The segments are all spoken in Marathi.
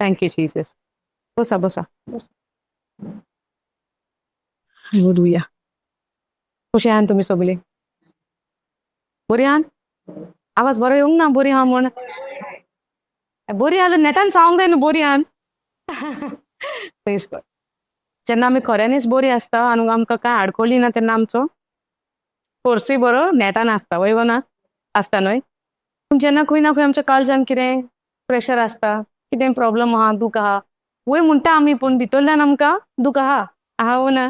Thank you Jesus. बसा बसा. हालेलुया. कशी आहात तुम्ही सगळे? बरी आहात? आवाज बरो येऊंक ना बरी आहा म्हण. बरी आलं नेटान सांगूंक जाय न्हू बरी आहात. Praise God. जेन्ना आमी खऱ्यांनीच बरी आसता आनी आमकां काय आडखळी ना तेन्ना आमचो कोर्सूय बरो नेटान आसता वय गो ना आसता न्हय. पूण जेन्ना खंय ना खंय आमच्या काळजान कितें प्रेशर आसता, कितें प्रॉब्लम आहा, दूख आहा, वय म्हणटा आमी पूण भितरल्यान आमकां दूख आहा वो ना.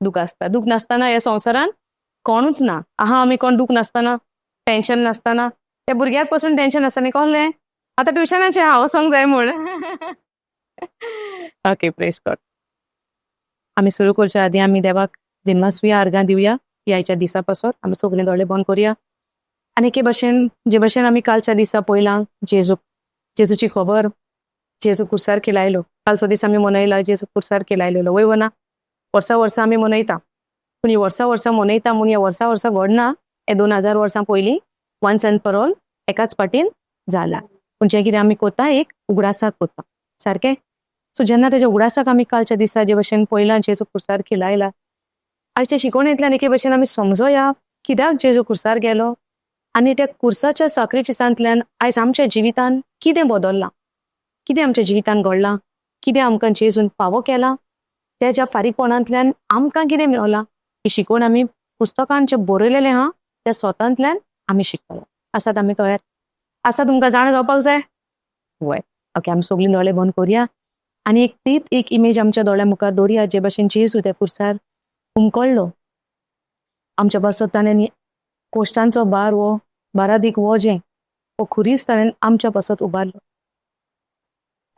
दूख आसता. दूख नासतना ह्या संवसारान कोणूच ना. आहा आमी कोण दूख नासतना, टेन्शन नासतना. त्या भुरग्याक पासून टेन्शन आसतना कहलें आतां ट्युशनाचें हांव वचोंक जाय म्हूण. Okay praise God. आमी सुरू करच्या आदी आमी देवाक दिनवासुया, अर्गां दिवया ह्याच्या दिसा पासत. आमी सगळे दोळे बंद करुया. आनी एके भाशेन जे भाशेन आमी कालच्या दिसा पळयलां जेजूची खबर, जेजू कुर्सार केलायलो. कालचो दीस आमी मनयला जेजू कुर्सार केलायलो वय ना. वर्सा आमी मनयता. पूण ही वर्सा मनयता म्हूण ह्या वर्सा घडना. हे 2000 वर्सां पयलीं वन्स एंड फॉर ऑल एकाच पाटीन जाला. पूण जें कितें आमी कोता एक उगडासाक कोता. सारकें? सो जेन्ना तेज्या उगडासाक आमी कालच्या दिसा जे भाशेन पळयलां जेजू कुर्सार केलायला, आयच्या शिकोवणेंतल्यान एके भाशेन आमी समजोया कित्याक जेजू कुर्सार गेलो आनी त्या कुर्साच्या सॅक्रिफिसांतल्यान आयज आमच्या जिवितान कितें बदललां, कितें आमच्या जिवितान घडलां, कितें आमकां जेजून फावो केलां, तेज्या फारीकपणांतल्यान आमकां कितें मेळलां ही शिकोवन आमी पुस्तकांत जें बरयलेलें आहा त्या स्वतांतल्यान आमी शिकतलो. आसात आमी तयार? आसा तुमकां जाण जावपाक जाय? वय. ओके आमी सगळीं दोळे बंद करुया आनी एक इमेज आमच्या दोळ्या मुखार दवरुया जे भाशेन जेजू त्या कुर्सार हुमकळ्ळो. आमच्या पासत ताणें कोश्टांचो भार वो भारादीक वजें वो खुरीस ताणें आमच्या पासत उबारलो.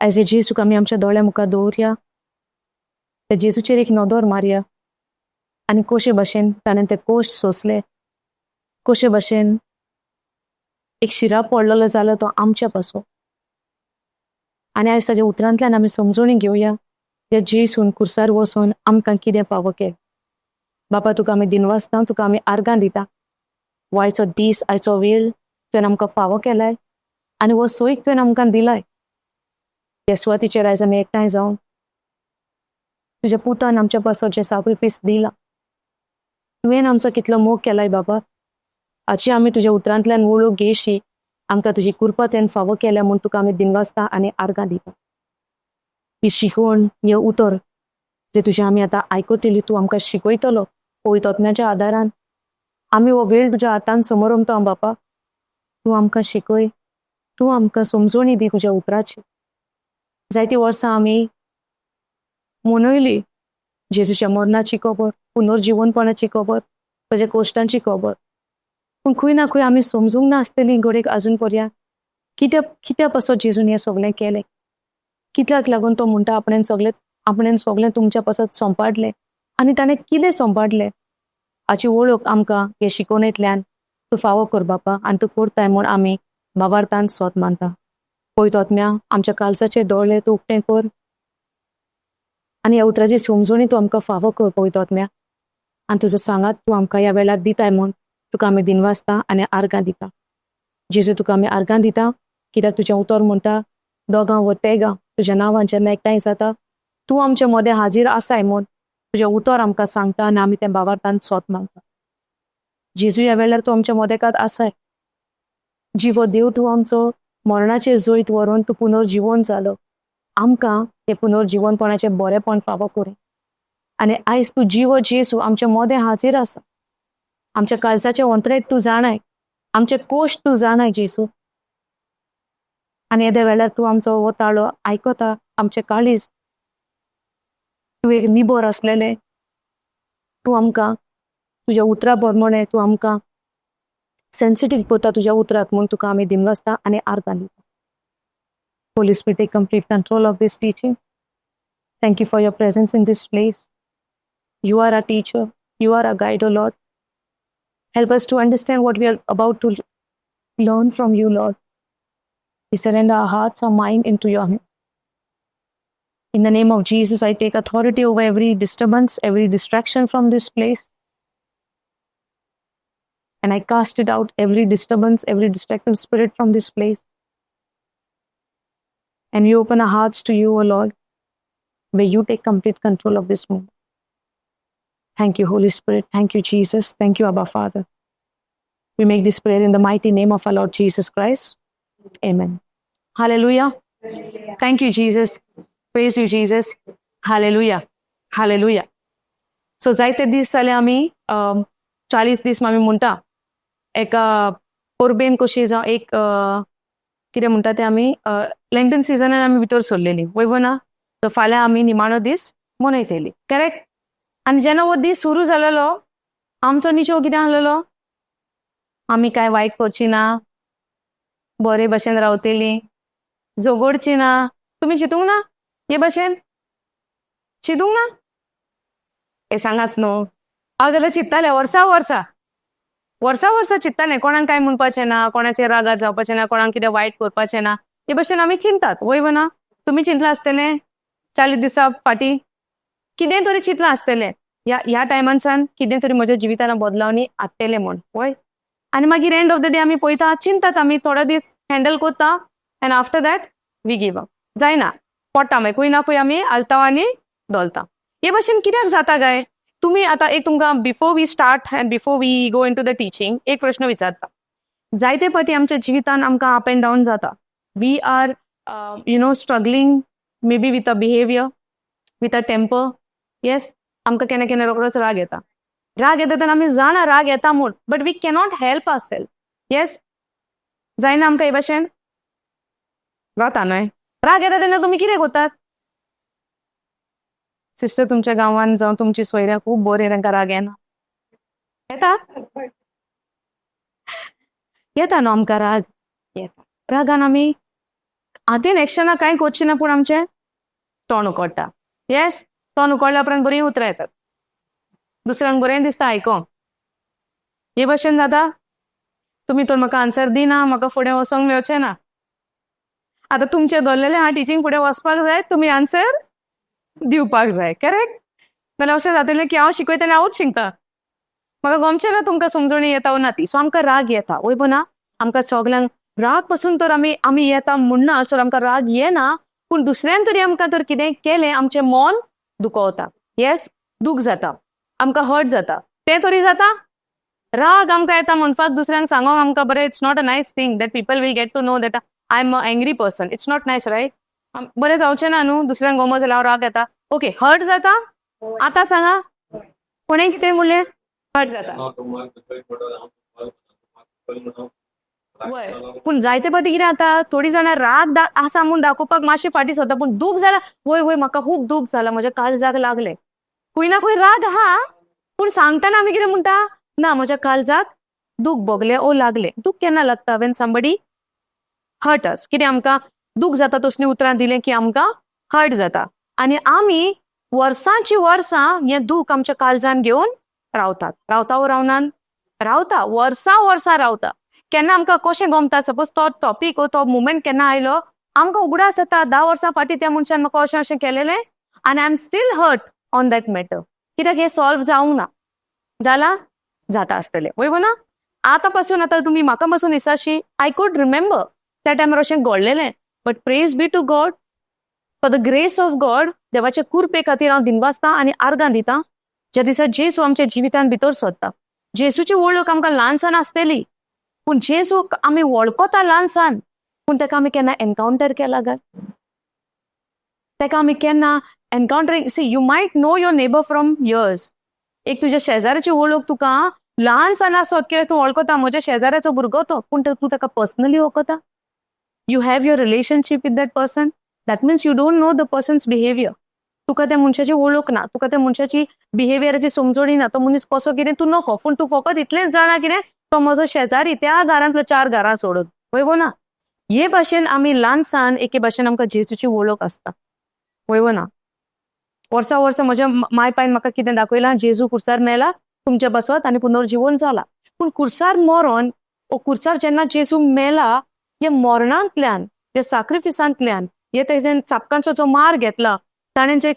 आयज हे जेजूक आमी आमच्या दोळ्या मुखार दवरुया. त्या जेजूचेर एक नदर मारया आनी कशे भाशेन ताणें ते कोश्ट सोंसले, कशे भाशेन एक शिराप पडलेलो जालो तो आमच्या पासो. आनी आयज ताच्या उतरांतल्यान आमी समजोणी घेवया त्या जेजून कुर्सार वचोन आमकां कितें फावो केलें. बापा तुका आमी दिनवासता, तुका आमी आर्गां दिता. वो आयचो दीस, आयचो वेळ तुवें आमकां फावो केलाय आनी वो सोयीक तुवें आमकां दिलाय. त्या सुवातीचेर आयज आमी एकठांय जावन तुज्या पुतान आमच्या पासत जें सॅक्रिफीस दिलां, तुवें आमचो कितलो मोग केलाय बाबा. हाची आमी तुज्या उतरांतल्यान वळख घेयशी आमकां तुजी कृपा तुवें फावो केल्या म्हूण तुका आमी दिनवासता आनी आर्गां दिता. ही शिकवण, हे उतर जे तुजें आमी आतां आयकतली तूं आमकां शिकयतलो पवित्रात्म्याच्या आदारान. आमी हो वेळ तुज्या हातान समोरमता बापा. तूं आमकां शिकय, तूं आमकां समजोणी दी तुज्या उतराची. जायतीं वर्सां आमी मनयली जेजूच्या मरणाची खबर, पुनर्जीवनपणाची खबर, ताच्या कोश्टांची खबर. पूण खंय ना खंय आमी समजूंक ना आसतली घडयेक आजून पर्यंत कित्या पासत जेजून हें सगळें केलें, कित्याक लागून तो म्हणटा आपणें सगळें तुमच्या पासत सोंपाडलें आनी ताणें कितें सोंपाडलें हाची वळख आमकां हे शिकोवणेंतल्यान तूं फावो कर बापा. आनी तूं करताय म्हूण आमी भावार्थान सोत मानता. पवित्रात्म्या आमच्या काळजाचे दोळे तूं उक्तें कर आनी ह्या उतराची समजोणी तूं आमकां फावो कर पवित्रात्म्या. आनी तुजो सांगात तूं आमकां ह्या वेळार दिताय म्हूण तुका आमी दिनवासता आनी आर्गां दिता. जेजू तुका आमी आर्गां दिता कित्याक तुजें उतर म्हणटा दोगां व तेगां तुज्या नांवान जेन्ना एकठांय जाता तूं आमचे मदें हाजीर आसाय म्हूण तुजें उतर आमकां सांगता आनी आमी तें भावार्थान सोत मागता. जेजू ह्या वेळार तूं आमच्या मदेकात आसाय. जिवो देव तूं आमचो मरणाचे जैत व्हरून तूं पुनर्जीवन जालो. आमकां हे पुनर्जीवनपणाचें बरेंपण फावो कर. आनी आयज तूं जिवो जेजू आमच्या मदें हाजीर आसा. आमच्या काळजाचे अंतरेंत तूं जाणाय, आमचे कोश्ट तूं जाणाय जेजू. आनी येद्या वेळार तूं आमचो हो ताळो आयकता, आमचें काळीज तूं एक निबर आसलेलें. तूं आमकां तुज्या उतरा प्रमाणें तूं आमकां सेन्सिटीव करता तुज्या उतराक म्हूण तुका आमी दिनवासता आनी आर्गां दिता. Holy Spirit, take complete control of this teaching. Thank you for your presence in this place. You are our teacher. You are our guide, O Lord. Help us to understand what we are about to learn from you, Lord. We surrender our hearts, our mind into your hands. In the name of Jesus, I take authority over every disturbance, every distraction from this place. And I cast it out, every disturbance, every distracting spirit from this place. and we open our hearts to you, O Lord, where you take complete control of this moment. Thank you, Holy Spirit. Thank you, Jesus. Thank you, Abba Father. We make this prayer in the mighty name of our Lord Jesus Christ. Amen. Hallelujah. Thank you, Jesus. Praise you, Jesus. Hallelujah. Hallelujah. So जायते दीस जाले आमी 40 दीस आमी म्हणटा एका परबेन कशी जावं एक कितें म्हणटा तें आमी लेंटन सिजनान आमी भितर सरलेली वयव ना. तर फाल्यां आमी निमाणो दीस मनयतली, करेक्ट. आनी जेन्ना हो दीस सुरू जालेलो आमचो निशो कितें आसलेलो, आमी कांय वायट करची ना, बरे भशेन रावतली, झगडची ना. तुमी चिंतूंक ना हे भशेन? चिंतूंक ना? हे सांगात न्हू. हांव जाल्यार चिंत्तालें वर्सा वर्सा चिंत्तालें कोणाक कांय म्हणपाचें ना, कोणाचेर रागार जावपाचें ना, कोणाक कितें वायट करपाचें ना. हे भशेन आमी चिंतात वयव ना. तुमी चिंतलां आसतलें 40 दिसा फाटीं कितें तरी चिंतलां आसतलें ह्या टायमानसान कितें तरी म्हज्या जिवितान बदलावणी हाडटलें म्हण, वय. आनी मागीर एंड ऑफ द डे आमी पळयता चिंतात आमी थोडे दीस हँडल करता and after that we give up. जायना, पडटा मागीर खंय ना खंय आमी हालता आनी दोलता. हे भशेन कित्याक जाता काय? तुम्ही आता एक तुमकां before we start and before we go into the teaching एक प्रश्न विचारता. जायते फाटी आमच्या जिवितान आमकां अप एंड डावन जाता. We are struggling maybe with a behaviour, with a temper. Yes, आमकां केन्ना केन्ना रोखडोच राग येता. राग येता तेन्ना आमी जाणा राग येता म्हूण, but we cannot help our self. Yes, जायना आमकां हे भशेन जाता न्हय. राग येता तेन्ना तुमी कितें करतात? सिस्टर, तुमच्या गांवान जावं तुमची सोयऱ्या खूब बरी, तांकां राग येना? येता? येता न्हू आमकां राग? येता. रागान आमी आतां एक्शनां कांय करची ना पूण आमचें तोंड उकडटा. येस, तोंड उकडल्या उपरांत बरीं उतरां येतात, दुसऱ्यांक बरें दिसता आयकोंक. हे भशेन जाता. तुमी तर म्हाका आन्सर दिना, म्हाका फुडें वचोंक मेळचें ना. आतां तुमचें धरलेलें हांव टिचींग फुडें वचपाक जाय, तुमी आन्सर दिवपाक जाय, करेक्ट. नाल्यार अशें जातलें की हांव शिकयता आनी हांवूच शिकता, म्हाका गमचें ना तुमकां समजणी येता ना ती. सो आमकां राग येता वयब ना. आमकां सगल्यांक राग पासून तर आमी येता म्हणना, सो आमकां राग येना. पूण दुसऱ्यान तरी आमकां तर कितें केलें आमचें मन दुखवता. येस, दूख जाता, आमकां हर्ट जाता. तें तरी जाता. राग आमकां येता म्हणपाक दुसऱ्यांक सांगोंक आमकां बरें. It's not a nice thing that people will get to know that I am a angry person. It's not nice, right. बरें जावचें ना न्हू. दुसऱ्यांक गमो जाल्यार हांव राग येता. ओके, हर्ट जाता. आतां सांगा कोणें कितें म्हणलें? हर्ट जाता. वय, पूण जायते फाटी कितें जाता, थोडीं जाणां राग आसा म्हूण दाखोवपाक मातशें फाटीं सरता. पूण दूख जाला, वय वय म्हाका खूब दूख जाला, म्हज्या काळजाक लागलें. खंय ना खंय राग आहा, पूण सांगतना आमी कितें म्हणटा, ना म्हज्या काळजाक दूख भोगलें ओ लागलें. दूख केन्ना लागता? When somebody hurt us. कितें आमकां दूख जाता तसलीं उतरां दिलें की आमकां हर्ट जाता. आनी आमी वर्सांची वर्सां हें दूख आमच्या काळजान घेवन रावतात. रावता वो रावनान? रावता, वर्सां रावता. केन्ना आमकां कशें गमता, सपोज तो टॉपीक वो तो मुमेंट केन्ना आयलो, आमकां उगडास येता 10 वर्सां फाटीं त्या मनशान म्हाका अशें अशें केलेलें आनी I am still hurt on that matter. कित्याक हें सॉल्व जावंक ना. जाला? जाता आसतलें वयव ना. आतां पासून आतां तुमी म्हाका पासून दिसाशी आय कूड रिमेंबर त्या टायमार अशें घडलेलें. But praise be to God for the grace of God. देवाचे कृपे खातीर हांव दिनवासता आनी आर्गां दितां. ज्या दिसा जेसू आमच्या जिवितान भितर सरता. जेसूची वळख आमकां ल्हानसान आसतली, पूण जेसूक आमी वळखता ल्हानसान, पूण ताका आमी केन्ना एनकावंटर केला काय? ताका आमी केन्ना encountering. See, you might know your neighbour from years. एक तुज्या शेजाऱ्याची वळख तुका ल्हानसान आसत, कित्याक तूं वळखता म्हज्या शेजाऱ्याचो भुरगो तो, पूण तूं ताका पर्सनली वळखता. You have your relationship with that person. That means you don't know the person's behaviour. तुका त्या मनशाची वळख ना, तुका त्या मनशाची बिहेवियराची समजणी ना, तो मनीस कसो कितें तूं नखो. पूण तूं फकत इतलेंच जाणा कितें, तो म्हजो शेजारी, त्या घरांतलो 4 घरां सोडून, वयव ना. हे भाशेन आमी ल्हानसान एके भाशेन आमकां जेसूची वळख आसता, वयव ना. वर्सां म्हज्या माय पायन म्हाका कितें दाखयलां, जेजू कुर्सार मेला तुमच्या बसत आनी पुनर्जीवन जाला. पूण कुर्सार मरण ओ कुर्सार जेन्ना जेजू मेला, हे मरणांतल्यान, जे सॅक्रिफिसांतल्यान, हे तेजेन चापकांचो जो मार घेतला, ताणें जे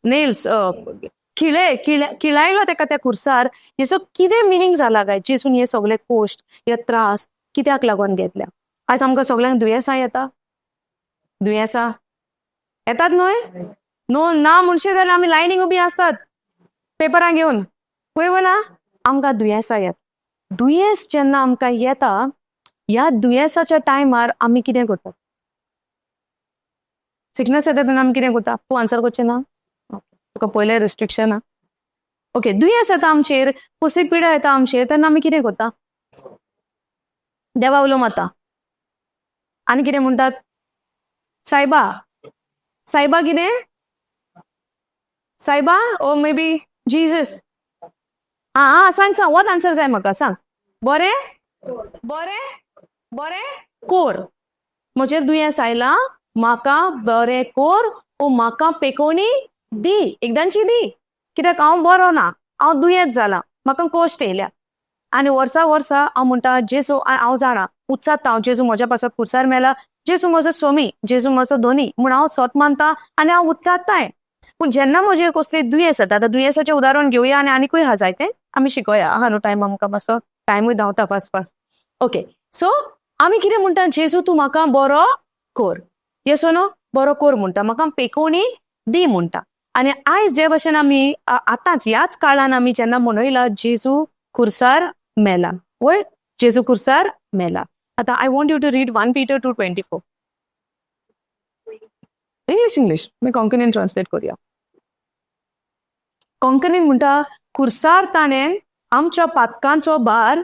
नेल्स किळायलो तेका त्या कुर्सार, हेचो कितें मिनींग जाला काय? जेजून हे सगळे कोश्ट, हे त्रास कित्याक लागून घेतल्या? आज आमकां सगळ्यांक दुयेंसां येता दुयेंसां येतात न्हय नो ना म्हणशे जाल्यार आमी लायनीक उबी आसतात पेपरां घेवन पळय ना आमकां दुयेंसां येता दुयेंस जेन्ना आमकां येता ह्या दुयेंसाच्या टायमार आमी कितें करतात सिकनेस येता तेन्ना आमी कितें करता तूं आन्सर करचें ना तुका पयलें रिस्ट्रिक्शन आहा ओके दुयेंस येता आमचेर कसली पिडा येता आमचेर तेन्ना आमी कितें करता देवा उलो मारता आनी कितें म्हणटात सायबा सायबा कितें सायबा ओ मे बी जीजस सांग सांग वॉट आन्सर जाय म्हाका सांग बरें बरें बरें कोर म्हजेर दुयेंस आयलां म्हाका बरें कोर ओ म्हाका पेकोवणी दी एकदांची दी कित्याक हांव बरो ना हांव दुयेंत जाला म्हाका कोश्ट येयल्या आनी वर्सा वर्सा हांव म्हणटा जेजू हांव जाणा उच्चाता हांव जेजू म्हज्या पासत खुर्सार मेला जेजू म्हजो सोमी जेजू म्हजो धोनी म्हूण हांव स्वत मानता आनी हांव उच्चाताय पूण जेन्ना म्हजेर कसली दुयेंस जाता आतां दुयेंसाचें उदाहरण घेवया आनी आनीकूय हा जायतें आमी शिकोया आहा न्हू टायम आमकां मातसो टायमूय धांवता फास्ट फास्ट ओके सो आमी कितें म्हणटा जेजू तूं म्हाका बरो कोर येसो न्हू बरो कोर म्हणटा म्हाका पेकोवणी दी म्हणटा आनी आयज जे भशेन आमी आतांच ह्याच काळान आमी जेन्ना मनयला जेजू खुर्सार मेला वय जेजू खुर्सार मेला आतां I want you to read 1 Peter 2:24 English मी कोंकणीन ट्रान्सलेट करूया कोंकणीन म्हणटा खुर्सार ताणें आमच्या पातकांचो भार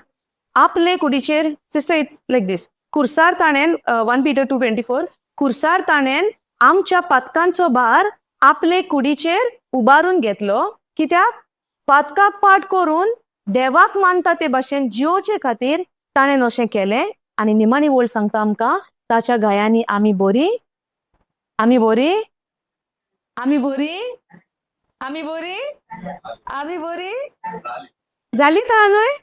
आपले कुडीचेर सिस्टर इट्स लायक दीस खुर्सार ताणें 1 Peter 2:24 खुर्सार ताणें आमच्या पातकांचो भार आपले कुडीचेर उबारून घेतलो कित्याक पातकाक पाट करून देवाक मानता ते भाशेन जिवचे खातीर ताणें अशें केलें आनी निमाणी वोळ सांगता आमकां ताच्या गायांनी आमी बरी आमी बरी आमी बरी आमी बरी आमी बरी जाली ता न्हय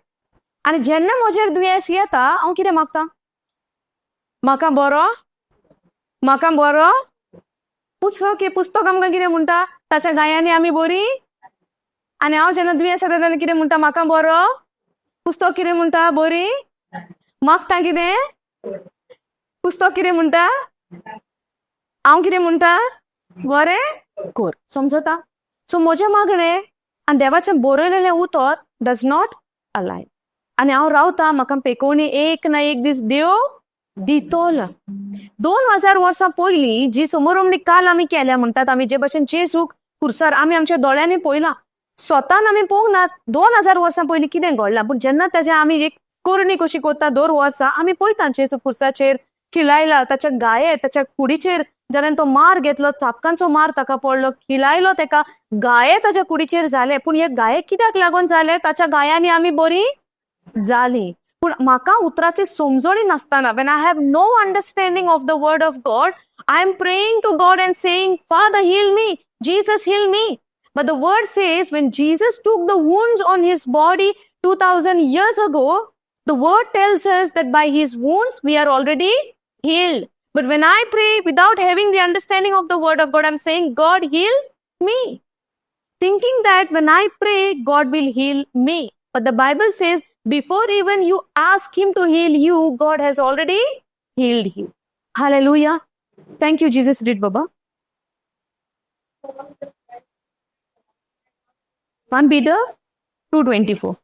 आनी जेन्ना म्हजेर दुयेंस येता हांव कितें मागता म्हाका बरो पुस्तक आमकां कितें म्हणटा ताच्या गायांनी आमी बरी आनी हांव जेन्ना दुयेंस येता तेन्ना कितें म्हणटा म्हाका बरो पुस्तक कितें म्हणटा बरी मागता कितें पुस्तक कितें म्हणटा हांव कितें म्हणटा बरें कोर समजता सो म्हजें मागणें आनी देवाचें बरयलेलें उतर डज नॉट अलाय आनी हांव रावता म्हाका पेकोवणी एक ना एक दीस देव दितोल 2000 वर्सां पयलीं जी समोरमणी काल आमी केल्या म्हणटात आमी जे भशेन जेजूक खुर्सार आमी आमच्या दोळ्यांनी पळयलां स्वतान आमी पळोवंक ना 2000 वर्सां पयलीं कितें घडलां पूण जेन्ना ताजें आमी एक कोरणी कशी कोत्ता 2 वर्सां आमी पळयता जेजू खुर्साचेर खिलायला ताच्या गाये ताच्या कुडीचेर जाल्यार तो मार घेतलो चापकांचो मार ताका पडलो खिलायलो ताका गाये ताच्या कुडीचेर जाले पूण हे गाये कित्याक लागून जाले ताच्या गायांनी आमी बरी जाली पूण म्हाका उतराची समजणी नासतना when I have no understanding of the word of God I am praying to God and saying Father heal me Jesus heal me but the word says when Jesus took the wounds on his body 2000 years ago the word tells us that by his wounds we are already healed but when I pray without having the understanding of the word of God I'm saying God heal me thinking that when I pray God will heal me but the Bible says before even you ask him to heal you God has already healed you hallelujah thank you Jesus read baba 1 Peter 2:24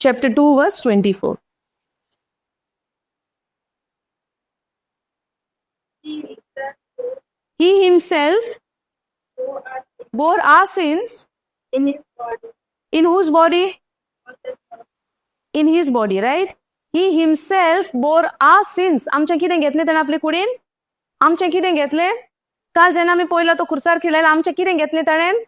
chapter 2 verse 24 he himself bore our sins in his body. In whose body? In his body, right? He himself bore our sins. आमचे कितें घेतले ताणें आपले कुडीन आमचे कितें घेतले काल जेन्ना आमी पळयलो तो खुर्सार खिलायला आमचे कितें घेतले ताणें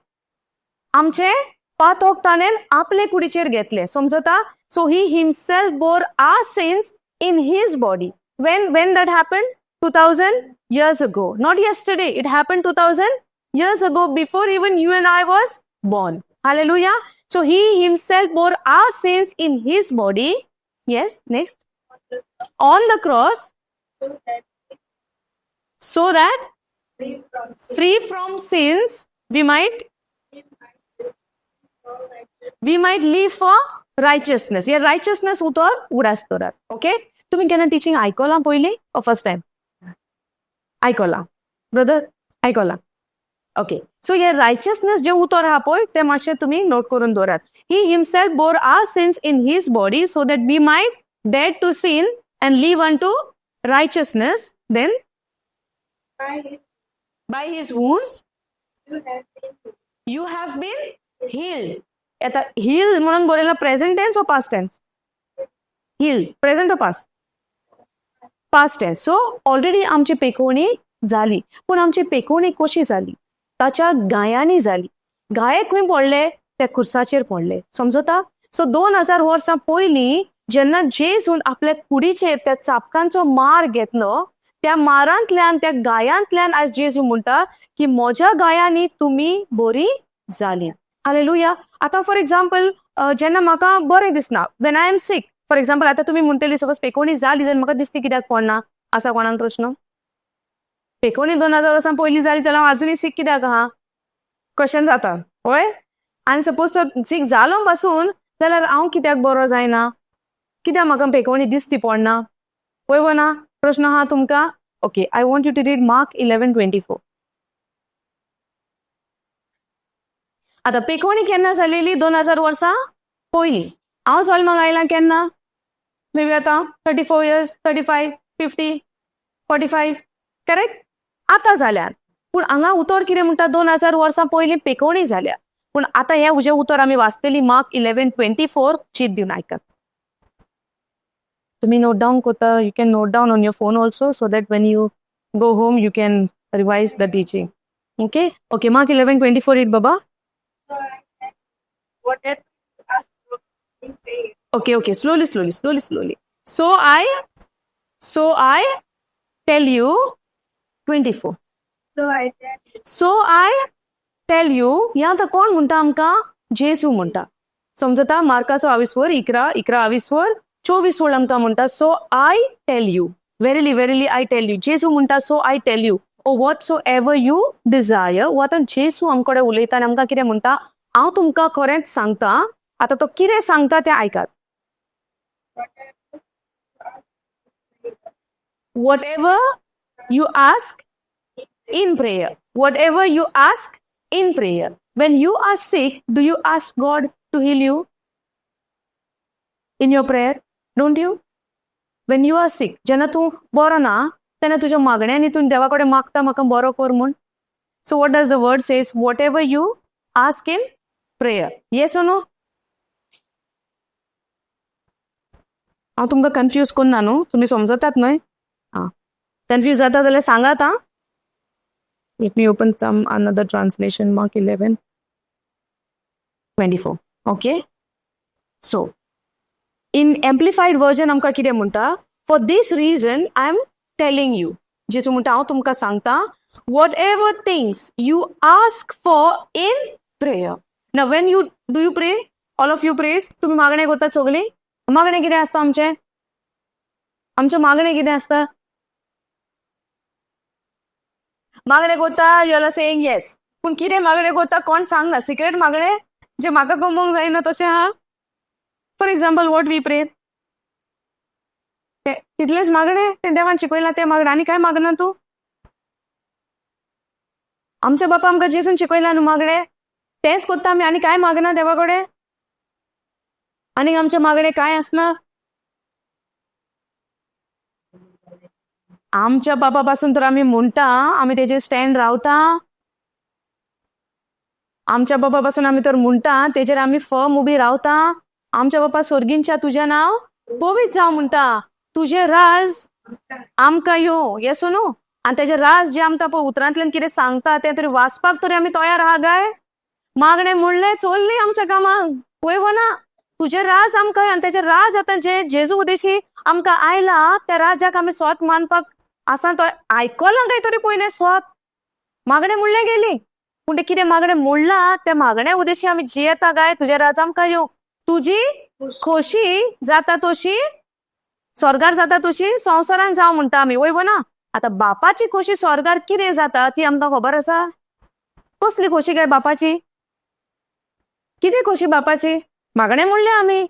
आमचे पातोक ताणें आपले कुडीचेर घेतले समजता so he himself bore our sins in his body when that happened 2000 years ago not yesterday it happened 2000 years ago before even you and I was born hallelujah so he himself bore our sins in his body yes next on the cross so that free from sins we might live for रायचियसनेस. हे रायचियसनेस उतर उडासतोरात. ओके, तुम्ही केन्ना टिचिंग आयकलां पयलीं ओ फर्स्ट टायम आयकलां? ब्रदर आयकलां? ओके, सो हे रायचियसनेस जे उतर आहा पळय ते मातशें तुम्ही नोट करून दवरात. He himself bore our sins in his body so that we might dead to sin and live unto righteousness. Then by his wounds you have been healed. आता heal म्हणून बोललेला प्रेझेंट टेन्स ओ पास्ट टेन्स? heal प्रेझेंट ओ past? Past tense. So already आमची पेकोवणी झाली. पूण आमची पेकोवणी कशी झाली? ताच्या गायांनी झाली. गाये खंय पडले? त्या खुर्साचेर पडले. समजता? सो 2000 वर्सां पयलीं जेन्ना जेजून आपल्या कुडीचेर त्या चापकांचो मार घेतलो, त्या मारांतल्यान त्या गायांतल्यान आज जेजू म्हणटा की म्हज्या गायांनी तुम्ही बरी जाली. हालेलुया. आता फॉर एक्झाम्पल जेन्ना म्हाका बरें दिसना, when I am sick, for example आता तुम्ही म्हणटली सपोज पेकोवणी जाली जाल्यार म्हाका दिसता कित्याक पडना? असा कोणाक प्रश्न? पेकोवणी 2000 वर्सां पयलीं जाली जाल्यार हांव अजुनूय सीक कित्याक आहा? क्वेश्चन जाता होय. आनी सपोज तो सीक जालो पासून जाल्यार हांव कित्याक बरो जायना? कित्याक म्हाका पेकोवणी दिसती पडना? वय वो ना? प्रश्न आहा तुमकां? Okay, I want you to read Mark 11:24. आता पेकोवणी केन्ना जालेली? 2000 वर्सां पयलीं. हांव जल्माक आयलां केन्ना? मे बी आतां 34 years, 35, 50, 45, करेक्ट? आतां जाल्यार. पूण हांगा उतर कितें म्हणटा? 2000 वर्सां पयलीं पेकोवणी जाल्या. पूण आतां हें उजें उतर आमी वाचतली मार्क 11:24. चीत दिवन आयकात. तुम्ही नोट डाउन करता, you can note down on your phone also so that when you go home you can revise the teaching. Okay? Okay, Mark 11:24 read Baba. Whatever you ask in prayer. Okay, slowly. So I tell you 24. So I tell you, या तर कोण म्हणता आमकां? जेजू म्हणता. समजता? मार्काचो 22 11 22 24 आमकां म्हणटा so I tell you. Verily I tell you. जेजू म्हणटा so I tell you oh whatsoever you desire. वो आतां जेजू आमकडे उलयता आनी आमकां कितें म्हणटा? हांव तुमकां खरेंच सांगता. आता तो कितें सांगता तें आयकात. Whatever you ask in prayer. Whatever you ask in prayer. When you are sick, do you ask God to heal you? In your prayer, don't you? When you are sick, जेन्ना तूं बरो ना तेन्ना तुज्या मागण्यांनी तूं देवा कडेन मागता म्हाका बरो कर म्हूण. So what does the word says? Whatever you ask in prayer. Yes or no? हांव तुमकां कन्फ्यूज करना न्हू? तुमी समजतात न्हय? हां, कन्फ्यूज जाता जाल्यार सांगात हां. Let me open some another translation, Mark 11:24. Okay? So, in amplified version आमकां कितें म्हणटा? For this reason I am telling you. जेचो म्हणटा हांव तुमकां सांगता. Whatever things you ask for in prayer. Now when you do you pray? All of you prays? तुम्ही मागणे करतात सगळीं? मागणे कितें आसता आमचे? आमचे मागणे कितें आसता? मागणे करता यू आर सेइंग येस. पूण कितें मागणे करता कोण सांगना. सिक्रेट मागणे जे म्हाका गमोवंक जायना तशें आहा. फॉर एक्झाम्पल वॉट वी प्रे तितलेच मागणे ते देवान शिकयला ते मागणे. आनी काय मागना तूं? आमच्या बापा आमकां जेसून शिकयला न्हू मागणे. तेंच करता आमी. आनी काय मागना देवा कडेन? आनी आमचे मागणे काय आसना? आमच्या बापा पासून तर आमी म्हणटा आमी तेजेर स्टँड रावता. आमच्या बापा पासून आमी तर म्हणटा तेजेर आमी फर्म उबी रावता. आमच्या बापा स्वर्गींच्या तुजें नांव पवित्र जावं म्हणटा. तुजें राज आमकां यो. येसो न्हू? आनी तेजें राज जें आमकां पळय उतरांतल्यान कितें सांगता तें तरी वाचपाक तरी आमी तयार आहा काय? मागणें म्हणलें चोरली आमच्या कामाक. पळय वो ना? तुजें राज आमकां आनी तेजें राज आतां जे जेजू उदेशी आमकां आयला त्या राजाक आमी स्वत मानपाक आसा तो आयकलां काय तरी पयलें स्वत. मागणें म्हणलें गेली. पूण तें कितें मागणें म्हणलां त्या मागण्या उदेशी आमी जियेता काय? तुजें राज आमकां यो. तुजी खोशी जाता तशी स्वर्गार जाता तशी संवसारान जावं म्हणटा आमी. वय वो ना? आतां बापाची खोशी स्वर्गार कितें जाता ती आमकां खबर आसा? कसली खोशी काय बापाची? कितें खोशी बापाची? मागणें म्हणलें आमी.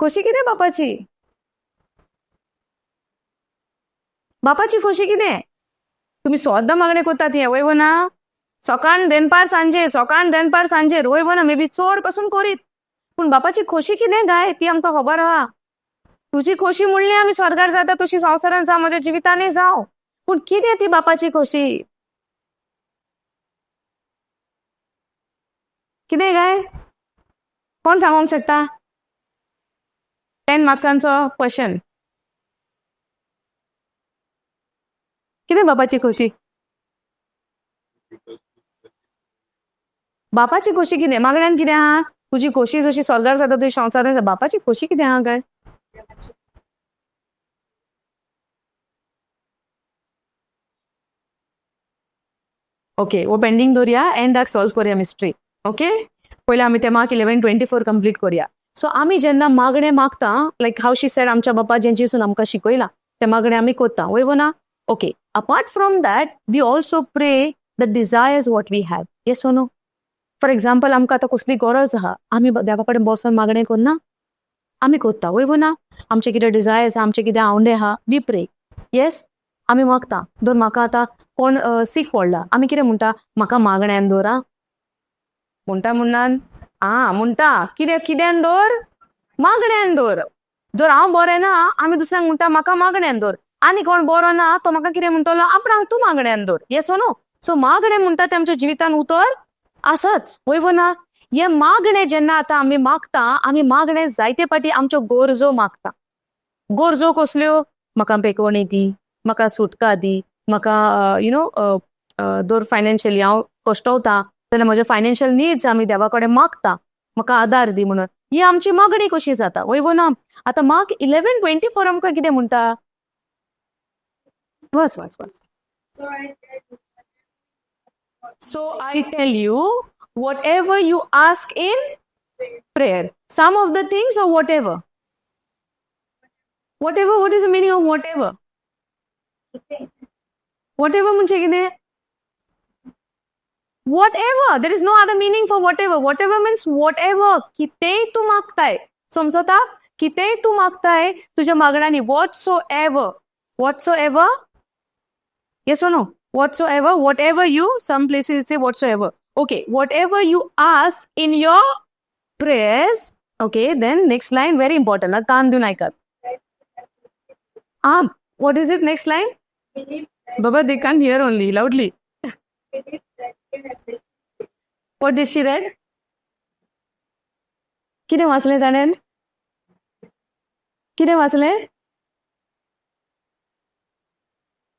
खोशी कितें बापाची? बापाची खोशी कितें? तुम्ही सद्दां मागणें कोत्तात हें वयव ना? सकाळ देनपार सांजेर वयव ना? मे बी चड पासून करीत, पूण बापाची खोशी कितें गाय ती आमकां खबर आहा. तुजी खोशी म्हणली आमी स्वर्गार जाता तशी संवसारान जावं, म्हज्या जिवितानय जावं, पूण कितें ती बापाची खोशी? कितें गाय? कोण सांगूंक शकता? 10 मार्क्सांचो क्वेश्चन. कितें बापाची खोशी? बापाची खोशी कितें? मागण्यान कितें आहा? तुजी खोशी जशी स्वर्गार जाता तशी संवसारान जाता. बापाची खोशी कितें आहा गाय? ओके, वो पेंडिंग दवरया, एंडाक सॉल्व करया मिस्ट्री. ओके, पयलें आमी ते मार्क 11-24 कंप्लीट करया. सो आमी जेन्ना मागणें मागता, लायक हाव शी सेड, आमच्या बापा जेंचेसून आमकां शिकयला ते मागणें आमी कोत्ता, वयव ना? Okay, apart from that we also pray the desires what we have. Yes O no? For example आमकां आतां कसली गरज आहा, आमी देवा कडेन बसून मागणें करना? आमी कोत्ता, वयव ना? आमचे कितें डिझायर्स आहा, आमचे कितें आवडे आहा, वी प्रे. येस, आमी मागता. दोर म्हाका आतां कोण सीक पडला, आमी कितें म्हणटा? म्हाका मागण्यान दवर आं. म्हणटा म्हणनान म्हणटा कित्यान दवर? मागण्यान दवर. जर हांव बरें ना, आमी दुसऱ्यांक म्हणटा म्हाका मागण्यान दवर. आनी कोण बरो ना तो म्हाका कितें म्हणटलो? आपणाक तूं मागण्यान दवर. Yes oh no? सो मागणें म्हणटा ते आमच्या जिवितान उतर आसाच, वयव ना? हे मागणें जेन्ना आतां आमी मागता, आमी मागणें जायते पाटी आमच्यो गरजो मागता. गरजो कसल्यो? म्हाका पेकवणी दी, म्हाका सुटका दी, म्हाका दर फायनान्शियली हांव कश्टवता जाल्यार म्हजे फायनान्शियल नीड्स आमी देवा कडेन मागता, म्हाका आदार दी म्हणून. ही आमची मागणी कशी जाता, वयव ना? आतां मार्क 11-24 आमकां कितें म्हणटा? वाच. So I tell you, whatever you ask in prayer, some of the things or whatever? Whatever, what is the meaning of whatever? Whatever म्हणजे कितें? Whatever, there is no other meaning for whatever. Whatever means whatever, कितेंय तू मागताय, समजता? कितेंय तू मागताय तुझ्या मागण्यांनी, whatsoever. Yes or no? Whatever you, some places it say whatsoever. Okay, whatever you ask in your prayers. Okay, then next line very important. कान देऊन ऐका. What is it? Next line? Baba, they can't hear only loudly. What did she read? कितें वाचलें ताणें? कितें वाचलें?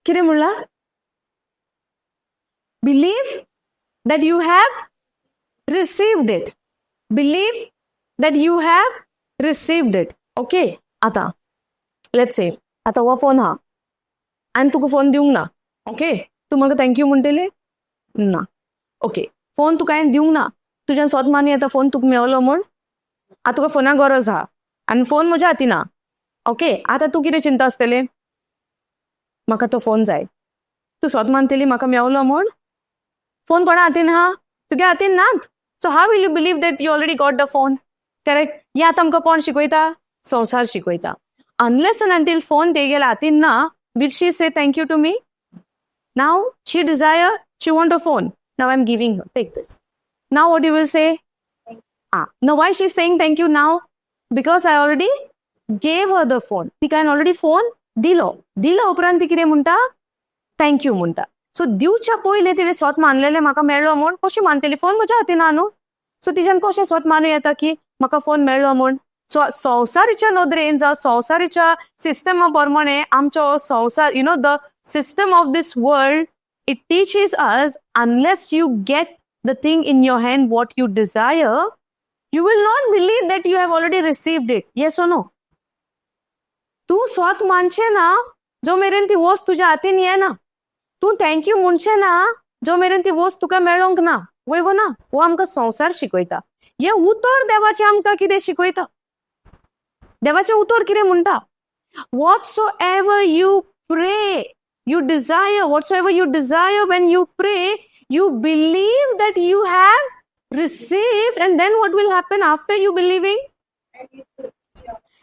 कितें म्हणला? Believe that you have received it. Believe that you have received it. Okay, आता let's say आता हो फोन हा आनी तुका फोन दिवंक ना. ओके, तू म्हाका थँक्यू म्हणटली ना. ओके, फोन तुका हांवें दिवंक ना, तुज्यान स्वत मानी आतां फोन तुका मेळलो म्हूण. आतां तुका फोना गरज आहा आनी फोन म्हज्या हाती ना. ओके, आतां तूं कितें चिंता आसतलें? म्हाका तो फोन जाय. तू स्वत मानतली म्हाका मेळलो म्हूण. फोन कोणा हातीन आहा? तुज्या हातीन नात. So how will you believe that you already got the phone? Correct? हे आतां आमकां कोण शिकयता? संवसार शिकयता. Unless and until phone तेगेल्या हातीन ना, will she say thank you to me? Now she desire, she want a phone. Now I'm giving her, take this. Now what you will say? Now why she's saying thank you now? Because I already gave her the phone. ती काय already phone दिलो उपरांत ती कितें म्हणटा? थँक यू म्हणटा. सो दिवच्या पयले तिने स्वत मानलेले म्हाका मेळ्ळो म्हूण कशी मानतली? फोन म्हज्या हातीन आहा न्हू. सो तिच्यान कशें स्वत मानू येता की म्हाका फोन मेळ्ळो म्हूण? सो संवसारीच्या नदरेन जावं संवसारीच्या सिस्टमा प्रमाणे आमचो संवसार, the system of this world, it teaches us unless you get the thing in your hand what you desire, you will not believe that you have already received it. Yes और नो? तू स्वत मानशे ना जो मेरेन ती वस्त तुज्या हातीन येना. तू थँक्यू म्हणशे ना जो मेरेन ती वस्त तुका मेळोंक ना. वयव ना? हो आमकां संवसार शिकयता. हे उतर देवाचें आमकां कितें शिकयता? देवाचें उतर कितें म्हणटा? Whatsoever you pray, you desire, whatsoever you desire when you pray, you believe that you have received, and then what will happen after you believing?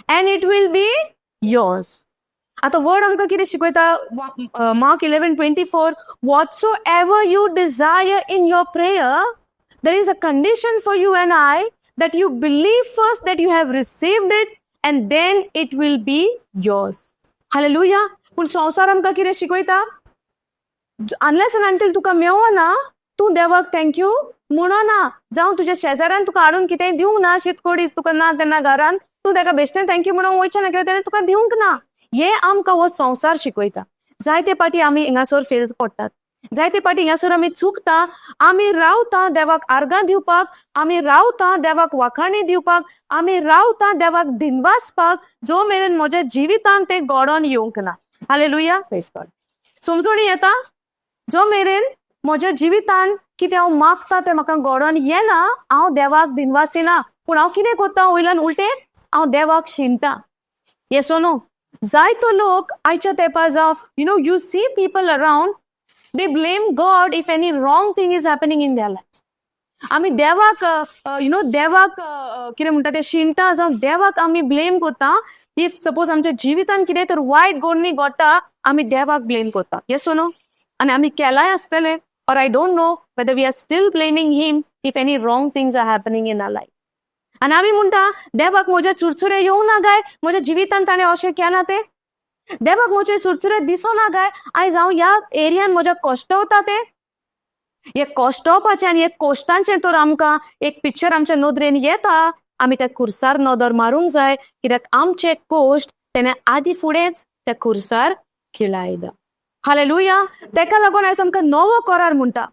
and it will be yours. आता वर्ड आमकां कितें शिकयता? Mark 11:24, whatsoever you desire in your prayer, there is a condition for you and I, that you believe first that you have received it and then it will be yours. Hallelujah. पूण संवसार आमकां कितें शिकयता? अनलेस एंड अंटील तुका मेळ्ळो ना, तूं देवाक थँक्यू म्हणना. जावं तुज्या शेजाऱ्यान तुका हाडून कितेंय दिवंक ना, शीतकोडी तुका ना तेन्ना घरान, तूं ताका बेश्टें थँक्यू म्हणून वयचें ना, कित्याक ताणें तुका दिवंक ना. हे आमकां हो संवसार शिकयता. जायते पाटी आमी हिंगासर फेल पडटात. जायते पाटी हिंगासर आमी चुकता. आमी रावता देवाक आर्गां दिवपाक, आमी रावता देवाक वाखाणी दिवपाक, आमी रावता देवाक दिनवासपाक, जो मेरेन म्हज्या जिवितांत ते घडोवन येवंक ना. हालेलुया. Praise God. समजोणी येता? जो मेरेन म्हज्या जिवितांत कितें हांव मागता तें म्हाका घडोवन येना, हांव देवाक दिनवासिना. पूण हांव कितें करता? वयल्यान उलटें हांव देवाक शिंता. Yes oh no? जायतो लोक आयच्या तेंपार जावं you see people around, they blame God if any wrong thing is happening in their life. आमी देवाक देवाक कितें म्हणटा तें शिंता, जावं देवाक आमी ब्लेम करता. इफ सपोज आमच्या जिवितांत कितें तर वायट घडणी घडटा, आमी देवाक ब्लेम करता. येस ओ नो? आनी आमी केलाय आसतलें, or I don't know whether we are still blaming him if any wrong things are happening in our life. आनी आमी म्हणटा देवाक म्हजे चुरचुरे येवं ना गाय, म्हज्या जिवितांत ताणें अशें केलां तें. देवाक म्हजे चुरचुरे दिसना गाय, आयज हांव ह्या एरियान म्हज्या कश्टवता तें. हे कश्टवपाचें आनी हे कोश्टांचें तर आमकां एक पिक्चर आमच्या नदरेन येता. आमी त्या खुर्सार नदर मारूंक जाय, कित्याक आमचे कोश्ट तेणें आदी फुडेंच त्या खुर्सार खिळायला. हालेलुया. तेका लागून आयज आमकां नवो करार म्हणटा.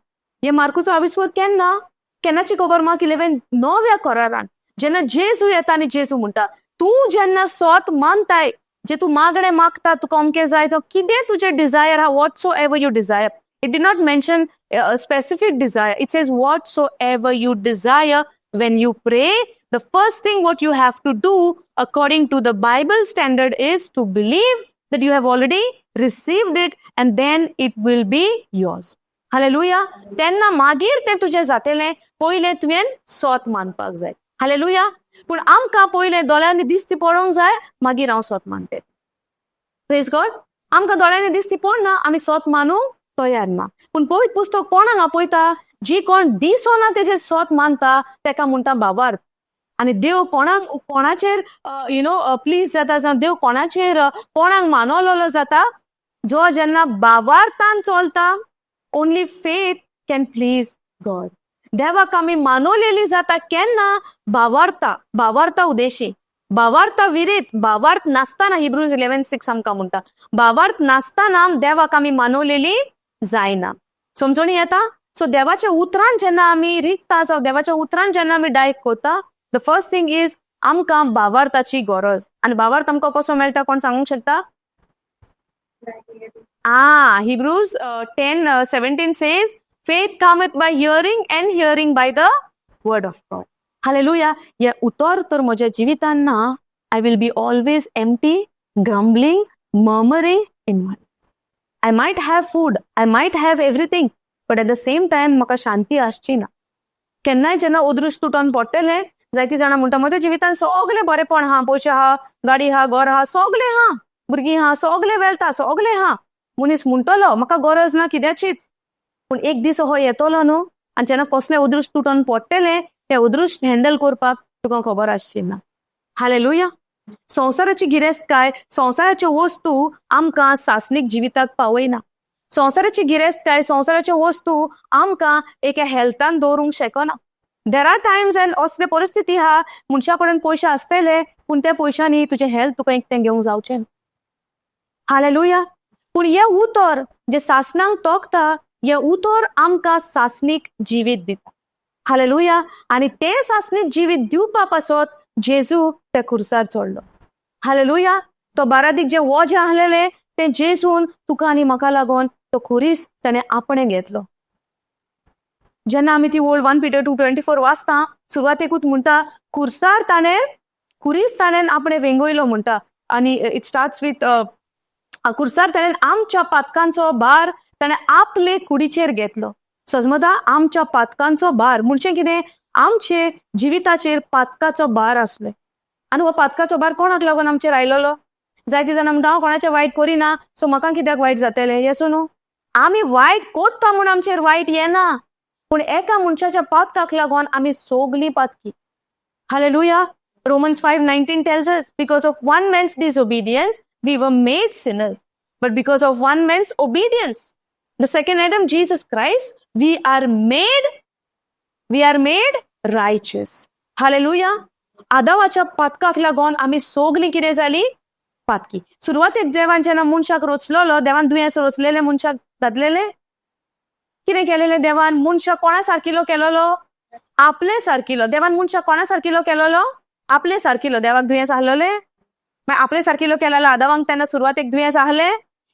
हे मार्कुचो आविस्वाद केन्नाची खबर? मार्क 11 9व्या करारान जेन्ना जेजू येता आनी जेजू म्हणटा, तूं जेन्ना सोत मानताय, जे तूं मागणें मागता, तुका अमकें जाय जावं कितें तुजें डिझायर आहा, whatsoever you desire. It did not mention a specific desire. It says whatsoever you desire. When you pray, the first thing what you have to do according to the Bible standard is to believe that you have already received it and then it will be yours. Hallelujah. तेन्ना मागीर तें तुजें जातलें. पयलें तुवें सोत मानपाक जाय. हालेलुया. पूण आमकां पयलें दोळ्यांनी दिसती पडोंक जाय, मागीर हांव सोत मानतें. Praise God. आमकां दोळ्यांनी दिसती पडना, आमी सोत मानूंक तयार ना. पूण पवित्र पुस्तक कोणाक आपयता? जी कोण दिसना तेजें सोत मानता तेका म्हणटा भावार्थ. आनी देव कोणाचेर प्लीज जाता, जावं देव कोणाक मानवलेलो जाता? जो जेन्ना भावार्थान चलता. Only faith can please God. देवाक आमी मानवलेली जाता केन्ना? भावार्था उदेशी, भावार्था विरीत, भावार्थ नासतना. हिब्रूज 11:6 आमकां म्हणटा भावार्थ नासतना देवाक आमी मानवलेली जायना. समजोणी येता? सो देवाच्या उतरान जेन्ना आमी रिकता, जावं देवाच्या उतरान जेन्ना आमी डायव करता, द फर्स्ट थिंग इज आमकां भावार्थाची गरज. आनी भावार्थ आमकां कसो मेळटा? कोण सांगूंक शकता? Hebrews 10:17 says, faith cometh by hearing and hearing by the word of God. Hallelujah. हे उतर तर म्हज्या जिवितान ना. I will be always empty, grumbling, murmuring in my life. I might have food, I might have everything, but at the same time म्हाका शांती आसची ना. केन्नाय जेन्ना उदृश्ट तुटोन पडटलें, जायतीं जाणां म्हणटा म्हज्या जिवितान सगळें बरेपण हा, पयशे हा, गाडी हा, घर हा, सगळें हा, भुरगीं हा, सगळें वेल्थ, सगळें हा. मनीस म्हणटलो म्हाका गरज ना कित्याचीच. पूण एक दीस हो येतलो न्हू, आनी जेन्ना कसलें उदृश्ट तुटोन पडटलें, तें उदृश्ट हँडल करपाक तुका खबर आसची ना. हालेलुया. संवसाराची गिरेस्तकाय, संवसाराच्यो वस्तू आमकां सासणीक जिविताक पावयना. संवसाराची गिरेस्तकाय, संवसाराच्यो वस्तू आमकां एका हेल्थान दवरूंक शकना. देर आर टायम्स एंड असले परिस्थिती आहा, मनशा कडेन पयशे आसतले, पूण त्या पयशांनी तुजें हेल्थ तुका एकटें घेवंक जावचें ना. हालेलुया. पूण हे उतर जे सासणांक तोखता, हे उतर आमकां सासणीक जिवीत दिता. हालेलुया. आनी तें सासणीक जिवीत दिवपा पासत जेजू त्या खुर्सार चडलो. हालेलुया. तो बारादीक जे वोज आहलेलें तें जेजून तुका आनी म्हाका लागून तो खुरीस ताणें आपणें घेतलो. जेन्ना आमी ती ओल्ड 1 Peter 2:24 वाचता, सुरवातेकूच म्हणटा खुर्सार खुरीस ताणें आपणें वेंगयलो म्हणटा. आनी इट स्टार्ट्स विथ खुर्सार ताणें आमच्या पातकांचो भार ताणें आपले कुडीचेर घेतलो. समजता? आमच्या पातकांचो भार म्हणजे कितें? आमचे जिविताचेर पातकाचो भार आसलो. आणि हो पातकाचो भार कोणाक लागून आमचेर आयलोलो? जायती जाणां म्हणटा हांव कोणाचें वायट करिना, सो म्हाका कित्याक वायट जातलें? येसो न्हू? आमी वायट कोत्ता म्हूण आमचेर वायट येना, पूण एका मनशाच्या पातकाक लागून आमी सोगलीं पातकी. Hallelujah. Romans 5:19 tells us, because of one man's disobedience, we were made sinners. But because of one man's obedience, the second Adam, Jesus Christ, we are made righteous. Hallelujah. आदावाच्या पातकाक लागून आमी सोगलीं कितें जालीं? पातकी. सुरवातेक देवान जेन्ना मनशाक रचलोलो, देवान दुयेंस रचलेले मनशाक घातलेले. कितें केलेलें देवान? मनशाक कोणा सारकिलो केलोलो? आपले सारकिलो. देवान मनशाक कोणा सारकिलो केलोलो? आपले सारकिलो. देवाक दुयेंस आहलोले? मागीर आपले सारकिलो केलेलो आदावांक तेन्ना सुरवातेक दुयेंस आहले?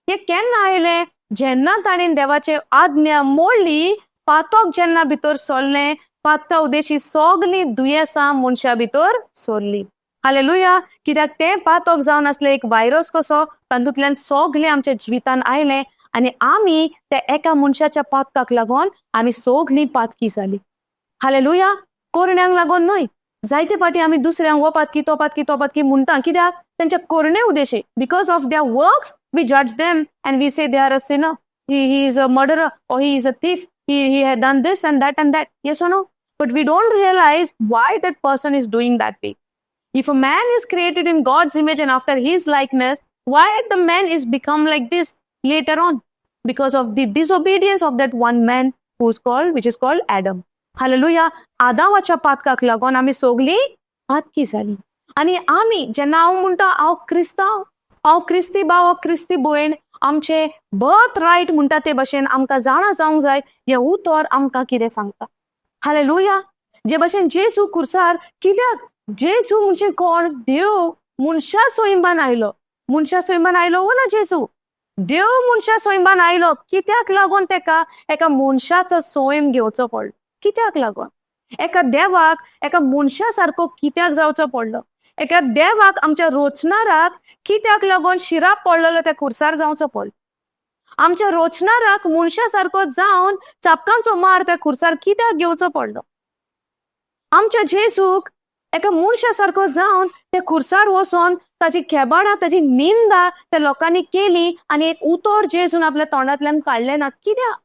हे केन्ना आयले? जेन्ना ताणें देवाचे आज्ञा मोडली, पातक जेन्ना भितर सरलें, पातका उदेशी सोगलीं दुयेंसां मनशा भितर सरलीं. हालेलुया. कित्याक तें पातक जावन आसलें एक व्हायरस कसो, तातूंतल्यान सोगलें आमच्या जिवितान आयलें आनी आमी त्या एका मनशाच्या पातकाक लागून आमी सोगलीं पातकी जालीं. हालेलुया. कोरण्यांक लागून न्हय. जायते पाटी आमी दुसऱ्यांक वो पातकी तो पातकी म्हणटा. कित्याक? तेंच्या कोरणे उद्देशे. Because of their works we जज them and we say they are a sinner. He is a murderer or he is a thief. He had done this and that. Yes or no? But we don't realize why that person is doing that way. If a man is created in God's image and after his likeness, why the man is become like this later on? Because of the disobedience of that one man which is called Adam. Hallelujah. आदावाच्या पातकाक लागून आमी सोगलीं पातकी जालीं. आनी आमी जेन्ना हांव म्हणटा हांव क्रिस्तांव, हांव क्रिस्ती भाव, हांव क्रिस्ती भयण, आमचे बर्थ रायट म्हणटा ते भशेन आमकां जाणा जावंक जाय हें उतर आमकां कितें सांगता. हालेलुया. जे भशेन जेजू खुर्सार, कित्याक? जेजू म्हणजे कोण? देव मनशा सोयंबान आयलो. मनशा सोयंबान आयलो हो ना जेजू? देव मनशा सोयंबान आयलो. कित्याक लागून तेका एका मनशाचो सोयम घेवचो पडलो? कित्याक लागून? एका देवाक एका मनशा सारको कित्याक जावचो पडलो? एका देवाक आमच्या रोचणाराक कित्याक लागून शिराप पडलेलो त्या खुर्सार जावचो पडलो? आमच्या रोचणाराक मनशा सारको जावन चापकांचो मार त्या खुर्सार कित्याक घेवचो पडलो? आमच्या जेजूक एका मनशा सारको जावन त्या खुर्सार वचोन ताची खेबाडा, ताची निंदा त्या लोकांनी केली आनी एक उतर जेजून आपल्या तोंडांतल्यान काडलें ना. कित्याक?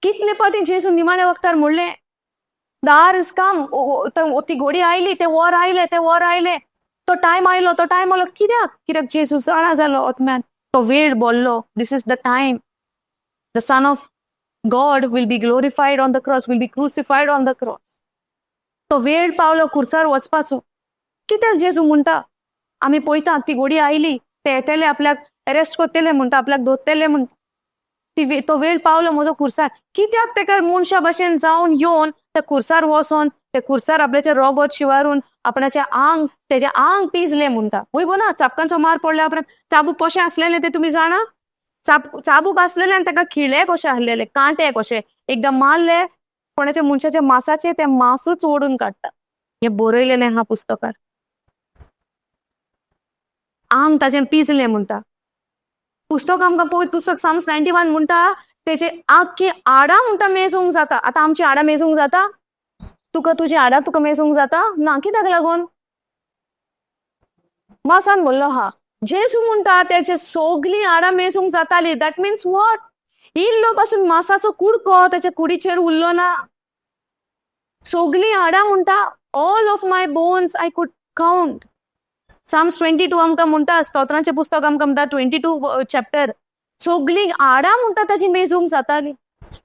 कितले पाटी जेजू निमाण्या वक्तार म्हणलें, द आवर इज कम. ती घोडी आयली, ते वर आयले, तो टायम आयलो. कित्याक? कित्याक जेजू जाणा जालो आत्म्यान तो वेळ बोल्लो. This is the time. The son of God will be glorified on the cross, will be crucified on the cross. तो वेळ पावलो खुर्सार वचपाचो. कित्याक जेजू म्हणटा? आमी पळयता ती घोडी आयली, ते येतले आपल्याक अरेस्ट करतले म्हणटा, आपल्याक धरतले म्हणटा. तो वेळ पावलो म्हजो खुर्सार. कित्याक तेका मनशा भशेन जावन येवन त्या खुर्सार वचोन ते खुर्सार आपल्याचे रोगोत शिवारून तेजे आंग पिजले म्हणटा. वय ना, चाबकांचो मार पडल्या उपरांत चाबूक कशें आसलेले ते तुमी जाणा? चाबूक आसलेले आनी ताका खिळे कशे आसलेले, कांटे कशे. एकदां मारले कोणाच्या मनशाच्या मांसाचे ते मांसूच ओडून काडटा. हें बरयलेलें आहा पुस्तकार. आंग ताचें पिजलें म्हणटा. पुस्तक आमकां पळयत, पुस्तक साम्स 91 म्हणटा तेचे आख्खी आडां म्हणटा मेजूंक जाता. आतां आमची आडां मेजूंक जाता? तुजी आडां तुका मेजूंक जाता ना? कित्याक लागून? मासान बोल्लो हा. जेजू म्हणटा तेचे सोगलीं आडां मेजूंक जाताली. That means what? इल्लो पासून मांसाचो कुडको त्याच्या कुडीचेर उरलो ना. सोगलीं आडां म्हणटा all of my bones I could count. Psalms 22 आमकां म्हणटा, स्तोत्रांचे पुस्तक आमकां म्हणटा 22 चॅप्टर, सोगलीं आडां म्हणटा ताची मेजूंक जाताली.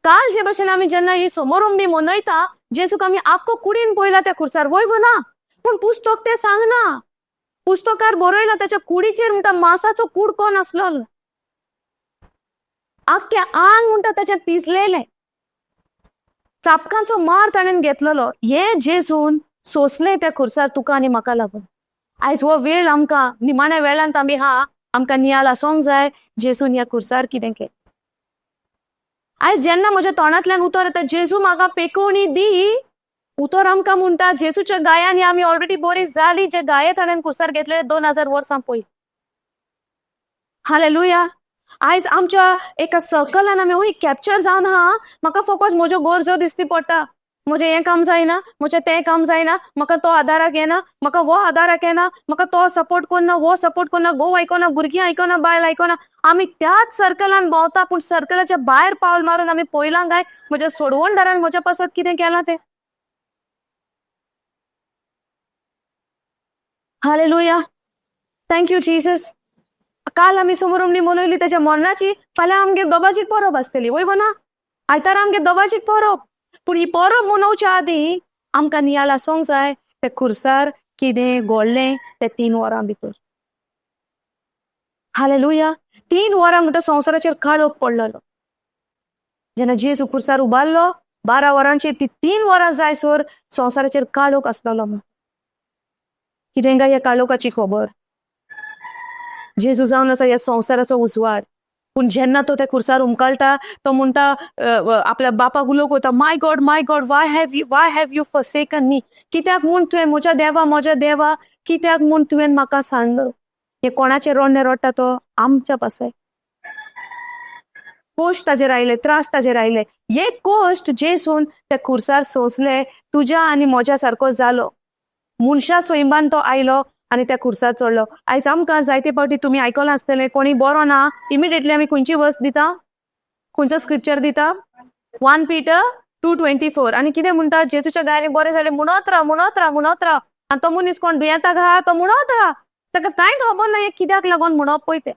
काल जे भशेन आमी जेन्ना ही समोरुंबी मनयता, जेजूक आमी आख्खो कुडीन पळयला त्या खुर्सार, वय ना, पूण पुस्तक ते सांगना. पुस्तकार बरयला त्याच्या कुडीचेर म्हणटा मांसाचो कुडको नासलो. आख्खे आंग म्हणटा ताचे पिजलेले. चापकांचो मार ताणेन घेतलेलो. हे जेजून सोसले त्या खुर्सार तुका आनी म्हाका लागून. आयज हो वेळ आमकां निमाण्या वेळांत आमी आमकां नियाल आसोंक जाय जेजून ह्या खुर्सार कितें केलें. आयज जेन्ना म्हज्या तोंडांतल्यान उतर येता जेजू म्हाका पेकोवणी दी, उतर आमकां म्हणटा जेजूच्या गायांनी आमी ऑलरेडी बरी जाली, जे गाये ताणेन खुर्सार घेतले 2000 वर्सां पयलीं. हालेलुया. आयज आमच्या एका सर्कलान आमी कॅप्चर जावन म्हाका फकत म्हज्यो गरजो दिसती पडटा. म्हजें हें काम जायना, म्हजें तें काम जायना, म्हाका तो आदाराक येना, म्हाका वो आदाराक येना, म्हाका तो सपोर्ट कोन्ना, वो सपोर्ट कोन्ना, घोव आयकोना, भुरगीं आयकोना, बायल आयकोना. आमी त्याच सर्कलान भोंवता, पूण सर्कलाच्या भायर पावल मारून आमी पयलां काय म्हज्या सोडवणदारान म्हज्या पासत कितें केलां तें. हालेलुया. Thank you Jesus. काल आमी समोरुमणी मनयली तेच्या मरणाची, फाल्यां आमगे दोबाजीक परब आसतली, वय ना. आयतारा आमगे दोबाजीक परब. पूण ही परब मनोवच्या आदीं आमकां नियाळ आसूंक जाय ते खुर्सार कितें घोडलें ते 3 वरां भितर. हालेलुया. 3 वरां म्हणटा संवसाराचेर काळोख पडलेलो. जेन्ना जेजू खुर्सार उबारलो 12 वरांची ती 3 वरां जायसर संवसाराचेर काळोख आसलेलो. कितें काय ह्या काळोखाची खबर? जेजू जावन आसा ह्या संवसाराचो उजवाड. पूण जेन्ना तो त्या खुर्सार उमकळटा तो म्हणटा आपल्या बापाक उलोवंक वता, my God why have you forsaken me. कित्याक म्हूण तुवें म्हज्या देवा कित्याक म्हूण तुवें म्हाका सांडलो. हे कोणाचे रोडणे रोडटा तो आमच्या पासय. कोश्ट ताजेर आयले, त्रास ताजेर आयले. हे कोश्ट जेसून त्या खुर्सार सोंसले तुज्या आनी म्हज्या सारको जालो. मनशा स्वयंबान तो आयलो आनी त्या खुर्सार चडलो. आयज आमकां जायते फावटी तुमी आयकलां आसतलें, कोणी बरो ना इमिडिएटली आमी खंयची वर्स दिता, खंयचो स्क्रिप्चर दिता? 1 Peter 2:24. आनी कितें म्हणटा? जेजूच्या गायले बरें जालें, म्हणत राव. आनी तो मनीस कोण दुयेंताक आहा तो म्हणत आहा, ताका कांयच खबर ना हे कित्याक लागून म्हणप पळय तें.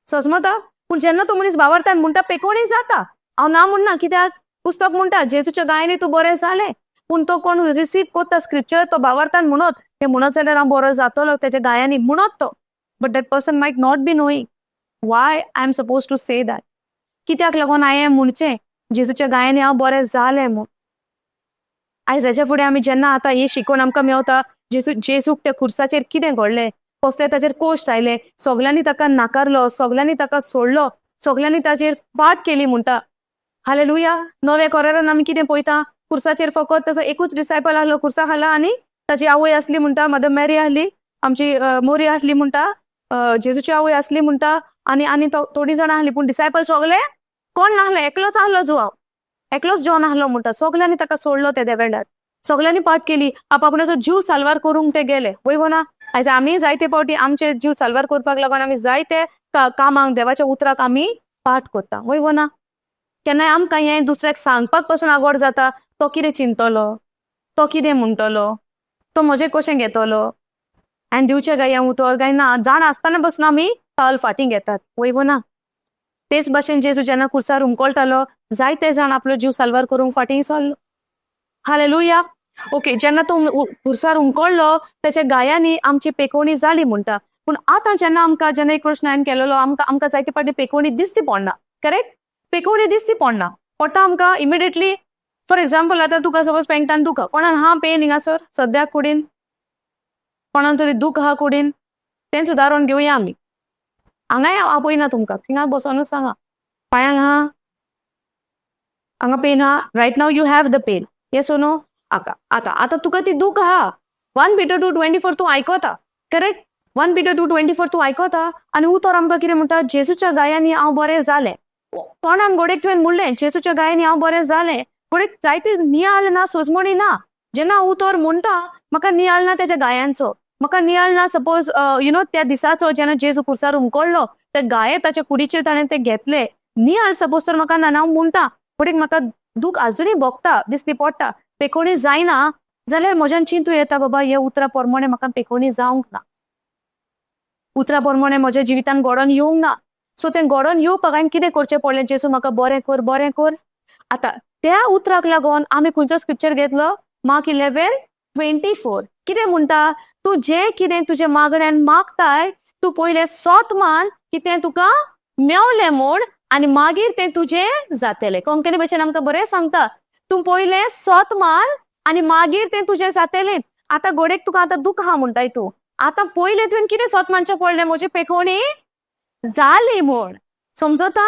समजता? पूण जेन्ना तो मनीस वावरता म्हणटा पेकोणी जाता. हांव ना म्हणना, कित्याक पुस्तक म्हणटा जेजूच्या गायनी तूं बरें जालें. पूण तो कोण रिसीव कोत्ता स्क्रिप्चर तो भावार्थान म्हणत, हे म्हणत जाल्यार हांव बरो जातलो तेच्या गायांनी म्हणत तो. But that person might not be knowing why I am suppose to say that. कित्याक लागून हांवें म्हणचें जेजूच्या गायांनी हांव बरें जालें म्हूण. आयज हेच्या फुडें आमी जेन्ना आतां हे शिकून आमकां मेवता जेजूक त्या खुर्साचेर कितें घडलें, कसले ताचेर कोश्ट आयले, सगल्यांनी ताका नाकारलो, सगल्यांनी ताका सोडलो, सगल्यांनी ताचेर पाट केली म्हणटा. हालेलुया. नव्या करारान आमी कितें पळयता? खुर्साचेर फकत ताचो एकूच डिसायपल आहलो खुर्सा खाला आनी ताची आवय आसली म्हणटा, मदर मॅरी आहली, आमची मोरी आहली म्हणटा, जेजूची आवय आसली म्हणटा, आनी थोडी जाणां आहली. पूण डिसायपल सगळे कोण नाहले, एकलोच आहलो जुवांव, एकलोच जॉन आहलो म्हणटा. सगल्यांनी ताका सोडलो त्या देवेंडार. सगल्यांनी पाट केली, आपापणाचो जीव साल्वार करूंक ते गेले, वय ना. आयज आमी जायते फावटी आमचे जीव साल्वार करपाक लागून आमी जायते कामांक देवाच्या उतराक आमी पाट करता, वय ना. केन्नाय आमकां हें दुसऱ्याक सांगपाक पासून आगोड जाता, तो कितें चिंतलो, तो कितें म्हणटलो, तो म्हजें कशें घेतलो, आनी दिवचें काय हें उतर काय ना, जाण आसतना पासून आमी पावल फाटीं घेतात, वय ना. तेच भाशेन जेजू जेन्ना खुर्सार उमकळटालो जायते जाण आपलो जीव साल्वार करूंक फाटीं सरलो. हालेलुया. ओके. जेन्ना तो खुर्सार उमकळलो त्याच्या गायांनी आमची पेकोवणी जाली म्हणटा. पूण आतां जेन्ना एक प्रश्न हांवें केलेलो, आमकां जायते फावटी पेकोवणी दिसती पडना. करेक्ट? पेकोवणी दिसती पडना. पडटा आमकां इमिडिएटली. फॉर एक्झाम्पल आतां तुका सपोज पेंगटान दुखा, कोणाक हा पेन हिंगासर सद्याक कुडीन, कोणाक तरी दूख आहा कुडीन, तें सुदारून घेवया आमी. हांगाय आपयना तुमकां, थिंगा बसोनूच सांगा पांयांक हा, हांगा पेन हा, right now you have the pen, yes O no. आतां तुका ती दूख आहा. 1 Peter 2:24 तूं आयकोता, करेक्ट? 1 Peter 2:24 तूं आयकोता आनी उतर आमकां कितें म्हणटा? जेजूच्या गायांनी हांव बरें जालें. कोणाक घोडेक तुवें म्हणलें जेजूच्या गायांनी हांव बरें जालें. घोडेक जायते नियाळ ना, सोजमणी ना. जेन्ना उतर म्हणटा म्हाका नियाळ ना तेच्या गायांचो, म्हाका नियाळ ना सपोज त्या दिसाचो जेन्ना जेजू खुर्सार उमकळलो ते गाये ताच्या कुडीचेर ताणें ते घेतले. नियाळ सपोज तर म्हाका ना, हांव म्हणटा घोडेक म्हाका दूख आजुनूय भोगता, दिसती पडटा, पेकोवणी जायना जाल्यार म्हज्यान चिंतू येता, बाबा हे उतरा प्रमाणे म्हाका पेकोवणी जावंक ना, उतरा प्रमाणे म्हज्या जिवितान घडोवन येवंक ना. सो तें घडोवन येवपाक हांवें कितें करचें पडलें? जेजू म्हाका बरें कर. आतां त्या उतराक लागून आमी खंयचो स्क्रिप्चर घेतलो? मार्क 11:24. कितें म्हणटा? तूं जें कितें तुज्या मागण्यान मागताय तूं पयलें सोत मान की तें तुका मेवलें म्हूण, आनी मागीर तें तुजें जातलें. कोंकणी भाशेन आमकां बरें सांगता, तूं पयलें सोत मान आनी मागीर तें तुजें जातलें. आतां घोडेक तुका आतां दूख आहा म्हणटाय तूं, आतां पयलें तुवें कितें सोत मानचें पडलें? म्हजी पेकोवणी जाली म्हूण. समजता?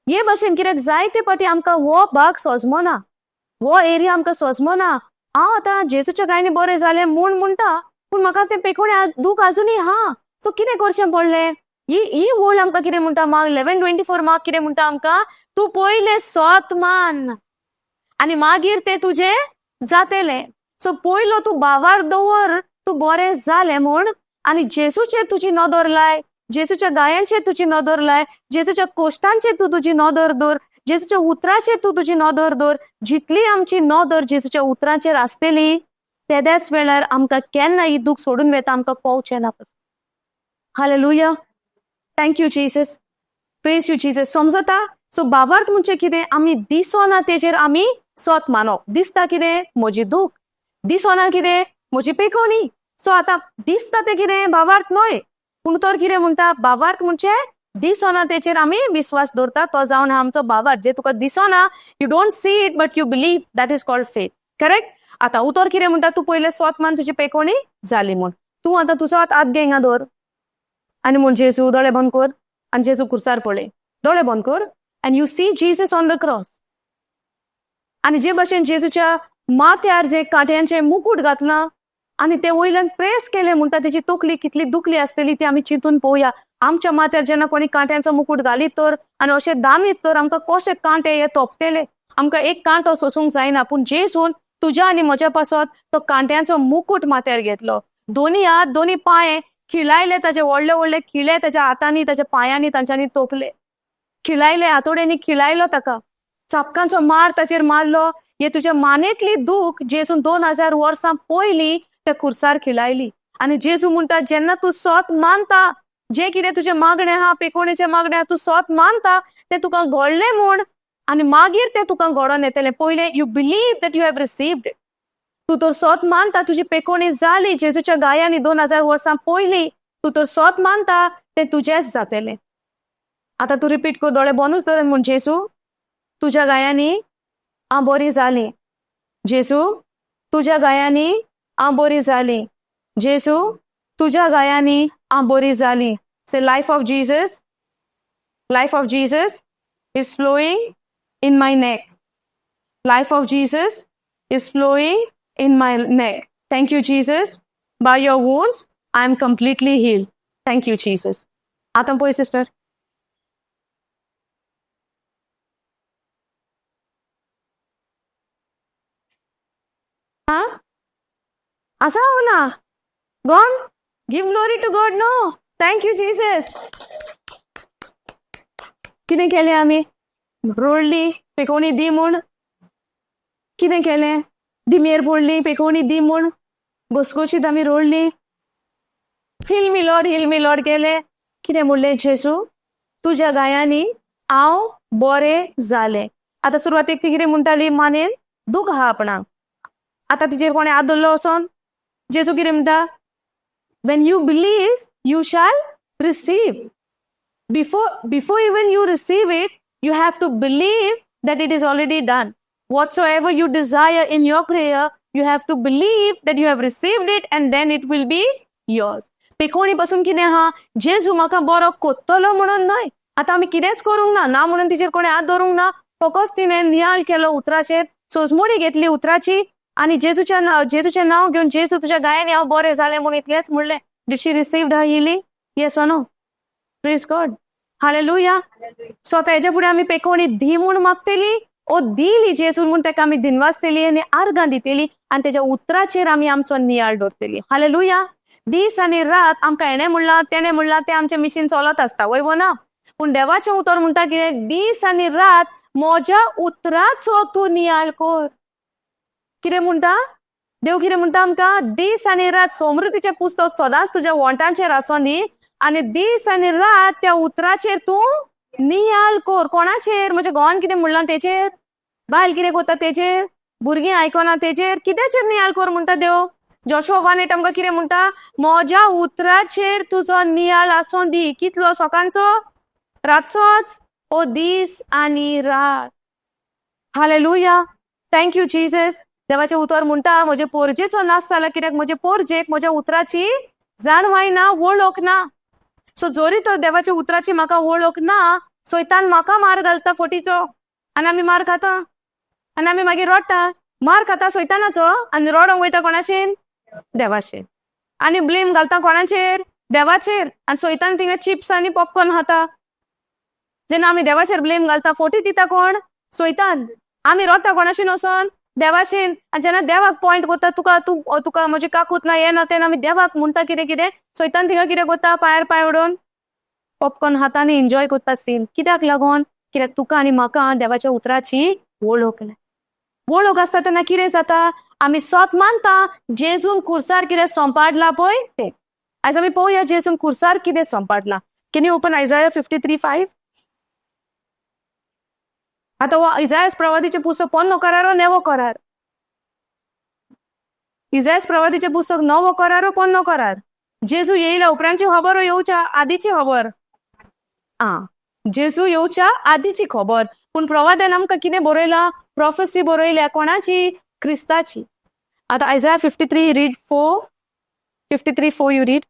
हे भाशेन कित्याक जायते फावटी आमकां हो भाग सोजमना, हो एरिया आमकां सोजमना. हांव आतां जेजूच्या गायनी बरें जालें म्हूण म्हणटा, पूण म्हाका तें पेकोवणी दूख आजुनूय हा. सो कितें करचें पडलें? ही वोळ आमकां कितें म्हणटा? मार्क 11:24 मार्क कितें म्हणटा आमकां? तूं पयलें सोत मान आणि मागीर ते तुझे जातेले. सो पयलो तू भावार दवर तू बरें जालें म्हूण, आनी जेजूचेर तुजी नदर लाय, जेजूच्या गायांचेर तुजी नदर लाय, जेजूच्या कोश्टांचेर तू तुजी नदर दवर, जेजूच्या उतराचेर तू तुजी नदर दवर. जितली आमची नदर जेजूच्या उतरांचेर आसतली तेद्याच वेळार आमकां केन्ना ही दूख सोडून वेता आमकां कळचें ना. Hallelujah. Thank you Jesus. Praise you Jesus. समजता? सो भावार्थ म्हणजे कितें? आमी दिसोना तेजेर आमी सोत मानप. दिसता कितें? म्हजी दूख. दिसोना कितें? म्हजी पेखोणी. सो आतां दिसता तें कितें? भावार्थ न्हय. पूण तर कितें म्हणटा? भावार्थ म्हणजे दिसोना तेचेर आमी विश्वास दवरता. तो जावन आमचो भावार्थ. जे तुका दिसोना, you don't see it but you believe, that is called faith. Correct? आतां उतर कितें म्हणटा? तू पयलें सोत मान तुजी पेखोणी जाली म्हूण. तूं आतां तुजो हात घे हिंगा दवर आनी म्हूण जेजू दोळे बंद कर आनी जेजू खुर्सार पळय. दोळे बंद कर and you see Jesus on the cross. आणि जे भाशेन जेजूच्या माथ्यार जे कांट्यांचे मुकुट घातला आणि ते वयल्यान प्रेस केले म्हणटा तेजी तकली कितली दुखली आसतली ती आमी चिंतून पळोवया. आमच्या माथ्यार जेन्ना कोणी कांट्यांचो मुकुट घालीत तर आनी अशें दामीत तर आमकां कशे कांटे हे तोपतेले. आमकां एक कांटो सोसूंक जायना, पूण जेजून तुज्या आनी म्हज्या पासत तो कांट्यांचो मुकुट माथ्यार घेतलो. दोनी हात दोनी पांय खिळायले, ताचे व्हडले व्हडले खिळे ताच्या हातांनी ताच्या पांयांनी तांच्यांनी तोपले. खिळायले, हातोड्यांनी खिळायलो ताका. चापकांचो मार ताचेर मारलो. हे तुज्या मानेतली दूख जेजून 2000 वर्सां पयलीं त्या खुर्सार खिळायली. आनी जेजू म्हणटा जेन्ना तूं सोत मानता, जे कितें तुजें मागणें आहा, पेखोणेचें मागणें आहा, तूं सोत मानता तें तुका घडलें म्हूण आनी मागीर तें तुका घडोवन येतलें. पयलें you believe that you have received it. तूं तर सोत मानता तुजी पेखोणी जाली जेजूच्या गायांनी 2000 वर्सां पयलीं. तूं तर सोत मानता तें तुजेंच जातलें. आता तू रिपीट कर, दोळे बंदूच दवर म्हूण जेजू तुज्या गायांनी हांव बरी जाली. जेजू तुज्या गायांनी हांव बरी जाली. जेजू तुज्या गायांनी हांव बरी जाली. Say life of Jesus, life of Jesus is flowing in my neck. Life of Jesus is flowing in my neck. Thank you Jesus. By your wounds I am completely healed. Thank you Jesus. आता पळय सिस्टर, असा हो ना. Gonna give glory to God. No, thank you Jesus. कितें केलें आमी? रोडली पेखोणी दी म्हूण. कितें केलें? दिमेर पडली पेखोणी दी म्हूण. घसघशीत आमी रोडली. हिल मी लॉर्ड केलें. कितें म्हणलें? जेजू तुज्या गायांनी हांव बरें जालें. आतां सुरवातेक ती कितें म्हणटाली? मानेन दूख आहा आपणाक. आता तिचेर कोणें हात धरलो वचोन? जेजू कितें म्हणटा? when you believe you shall receive. Before even you receive it, you have to believe that it is already done. Whatsoever you desire in your prayer, you have to believe that you have received it and then it will be yours. पेखोणी पासून कितें आहा? जेजू म्हाका बरो कोत्तलो म्हणून न्हय. आता आमी कितेंच करूंक ना म्हणून तिचेर कोणें हात धरूंक ना. फकत तिणें नियाळ केलो उतराचेर, सोजमोडी घेतली उतराची आणि जेजूचें नाव घेवन जेजू तुज्या गायांनी हांव बरें जालें म्हणून इतलेंच म्हणलें. Did she receive her healing? Yes or no? Praise God. Hallelujah. So आतां हेच्या फुडें आमी पेखोणी दी म्हूण मागतली. ओ दिली जेजून म्हूण ताका आमी दिनवासतली आनी आर्गां दितली आनी तेच्या उतराचेर आमी आमचो नियाळ दवरतली. हालेलुया. दीस आनी रात आमकां हेणें म्हणलां तेणें म्हणलां तें आमचें मिशीन चलत आसता, वय वो ना. पूण देवाचें उतर म्हणटा कितें? दीस आनी रात म्हज्या उतराचो तूं नियाळ कर. कितें म्हणटा देव? कितें म्हणटा आमकां? दीस आनी रात समृद्धीचें पुस्तक सदांच तुज्या वोंटांचेर आसूं दी आनी दीस आनी रात त्या उतराचेर तूं नियाळ कर. कोणाचेर? म्हज्या घोवान कितें म्हणलां तेचेर? बायल कितें कोत्ता तेचेर? भुरगीं आयकना तेचेर? कित्याचेर नियाळ कर म्हणटा देव? जोशुआ 1:8 आमकां कितें म्हणटा? म्हज्या उतराचेर तुजो नियाळ आसूं दी. कितलो? सकाळचो? रातचोच? ओ दीस आनी रात. हालेलुया. Thank you Jesus. देवाचें उतर म्हणटा म्हजे पोरजेचो नाश जाला, कित्याक म्हजे पोरजेक म्हज्या उतराची जाणवाय ना, वळख ना. सो जोरी तर देवाच्या उतराची म्हाका वळख ना, सैतान म्हाका मार घालता फटीचो आनी आमी मार खाता आनी आमी मागीर रडटा. मार खाता सैतानाचो आनी रडोंक वयता कोणाचेर? देवाचेर. आनी ब्लेम घालता कोणाचेर? देवाचेर. आनी सैतान थिंगा चिप्स आनी पॉपकॉर्न खाता. जेन्ना आमी देवाचेर ब्लेम घालता फटी दिता कोण? सैतान. आमी रोता कोणाशीन वचोन देवाशीन आनी जेन्ना देवाक पॉयंट कोत्ता तुका म्हजे काकूत ना हें ना तें ना आमी देवाक म्हणटा कितें सैतान थिंगा कितें कोत्ता पायार पांय उडोवन पॉपकॉर्न हातांनी एन्जॉय कोत्ता सीन कित्याक लागोन कित्याक तुका आनी म्हाका देवाच्या उतराची वळख आसता तेन्ना कितें जाता आमी सोत मानता जेजून खुर्सार कितें सोंपाडला पळय तें आयज आमी पळोवया जेजून खुर्सार कितें सोंपाडला कॅन यू ओपन आयजाया 53:5 आतां हो इजायास प्रवादीचें पुस्तक पोन्नो करार ओ नेवो करार इजायास प्रवादीचें पुस्तक नवो करार ओ पोन्नो करार जेजू येयल्या उपरांतची खबर ओ येवच्या आदीची खबर जेजू येवच्या आदीची खबर पूण प्रवादान आमकां कितें बरयलां प्रॉफेसी बरयल्या कोणाची क्रिस्ताची आतां आयजाया 53 रीड 4 53:4 यू रीड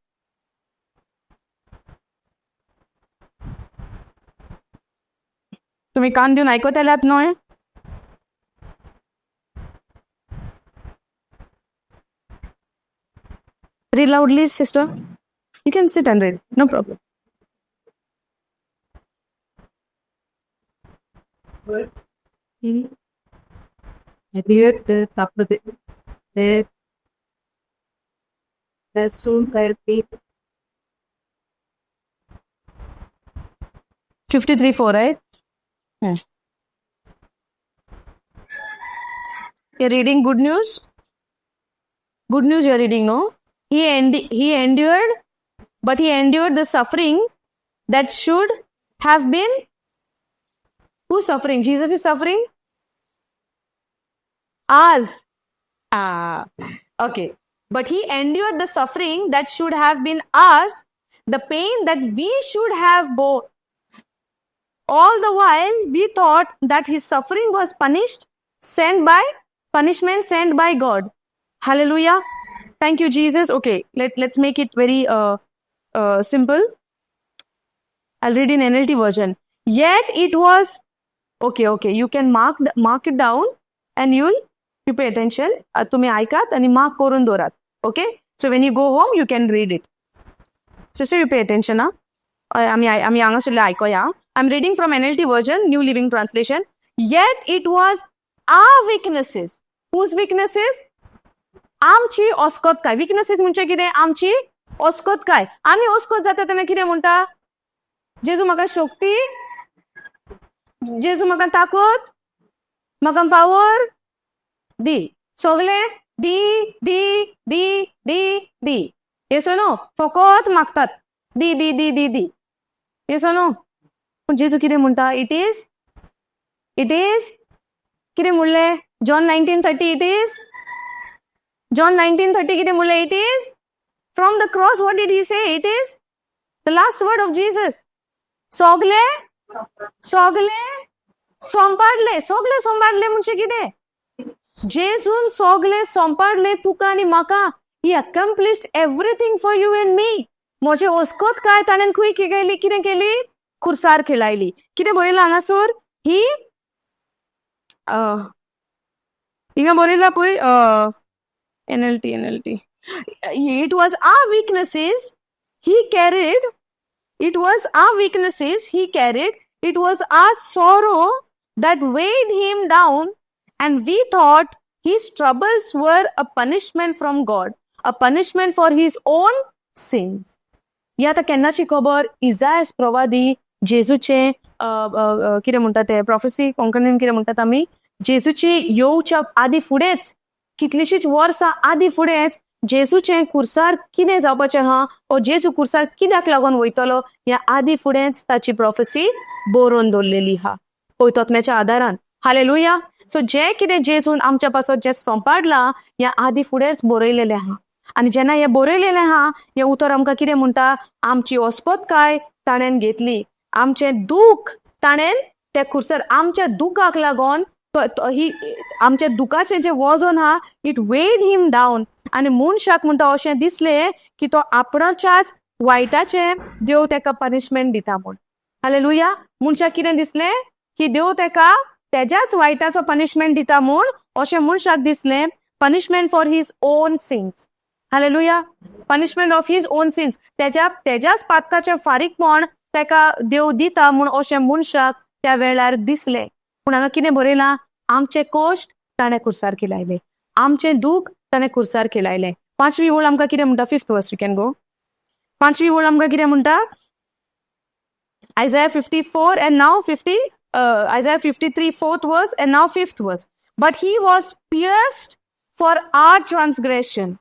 तुम्ही कान दिवन आयकतल्यात न्हय read loudly sister you can sit and read no problem But he adhered that soon there be 53:4 right you're reading good news you're reading no he endured but he endured the suffering that should have been who's suffering Jesus is suffering ours okay but he endured the suffering that should have been ours the pain that we should have bore all the while we thought that his suffering was punishment sent by God hallelujah thank you Jesus okay let's make it very simple I'll read in NLT version yet it was okay you can mark it down and you pay attention तुम्ही ऐकात आणि mark करून दोरात okay so when you go home you can read it sister you pay attention आम्ही हांगासरले ऐकूया I'm reading from NLT version New Living Translation yet it was our weaknesses whose weaknesses आमची ओस्कोतकाय weaknesses म्हणजे कितें आमची ओस्कोतकाय आम्ही ओस्कोत जाता तेन्ना कितें म्हणटा जेजू म्हाका शक्ती जेजू म्हाका ताकद म्हाका पावर दी सगळे दी दी दी दी दी येसो न्हू फकत मागतात दी दी दी दी दी येसो न्हू पूण जेजू कितें म्हणटा इट इज कितें म्हणलें जॉन 19:30 इट इज जॉन 19:30 कितें म्हणलें it is from the cross what did he say it is the last word of Jesus सगळे सोंपाडले म्हणजे कितें जेजून सगळे सोंपाडले तुका आनी म्हाका he accomplished everything for you and me म्हजे ओस्कोत काय ताणें खंय कितें केली खुर्सार खेळायली कितें बरयलां हांगासर ही हिंगा बरयलां पळय NLT it was our weaknesses he carried it was our weaknesses he carried it was our sorrow that weighed him down and we thought his troubles were a punishment from God a punishment for his own sins ही आतां केन्नाची खबर इजायास प्रवादी जेजूचे कितें म्हणटा ते प्रॉफेसी कोंकणीन कितें म्हणटात आमी जेजूची येवच्या आदी फुडेंच कितलीशींच वर्सां आदी फुडेंच जेजूचें खुर्सार कितें जावपाचें आहा ओ जेजू खुर्सार कित्याक लागून वयतलो ह्या आदी फुडेंच ताची प्रॉफेसी बरोवन दवरलेली आहा पवित्रत्म्याच्या आदारान हालेलुया सो जें कितें जेजून आमच्या पासत जें सोंपाडलां ह्या आदी फुडेंच बरयलेलें आहा आनी जेन्ना हें बरयलेलें आहा हें उतर आमकां कितें म्हणटा आमची ओस्कोतकाय ताणें घेतली आमचें दूख ताणें तें खुर्सार आमच्या दुखाक लागून ही आमच्या दुखाचें जें वजन आहा इट वेड हिम डावन आनी मनशाक म्हणटा अशें दिसलें की तो आपणाच्याच वायटाचें देव तेका पनिशमेंट दिता म्हूण हालेलुया मनशाक कितें दिसलें की देव तेका तेज्याच वायटाचो पनिशमेंट दिता म्हूण अशें मनशाक दिसलें punishment for his own sins hallelujah punishment of his own sins तेज्याच पातकाचें फारीकपण तेका देव दिता म्हूण अशें मनशाक त्या वेळार दिसलें पूण हांगा कितें बरयलां आमचे कोश्ट ताणें कुर्सार खिलायले, आमचे दूख ताणें कुर्सार खिलायले. 5वी ओळ आमकां कितें म्हणटा? 5th वर्स, यू कॅन गो. 5वी ओळ आमकां कितें म्हणटा? Isaiah 54 and now 50, Isaiah 53 4th verse and now 5th verse. But he was pierced for our transgression.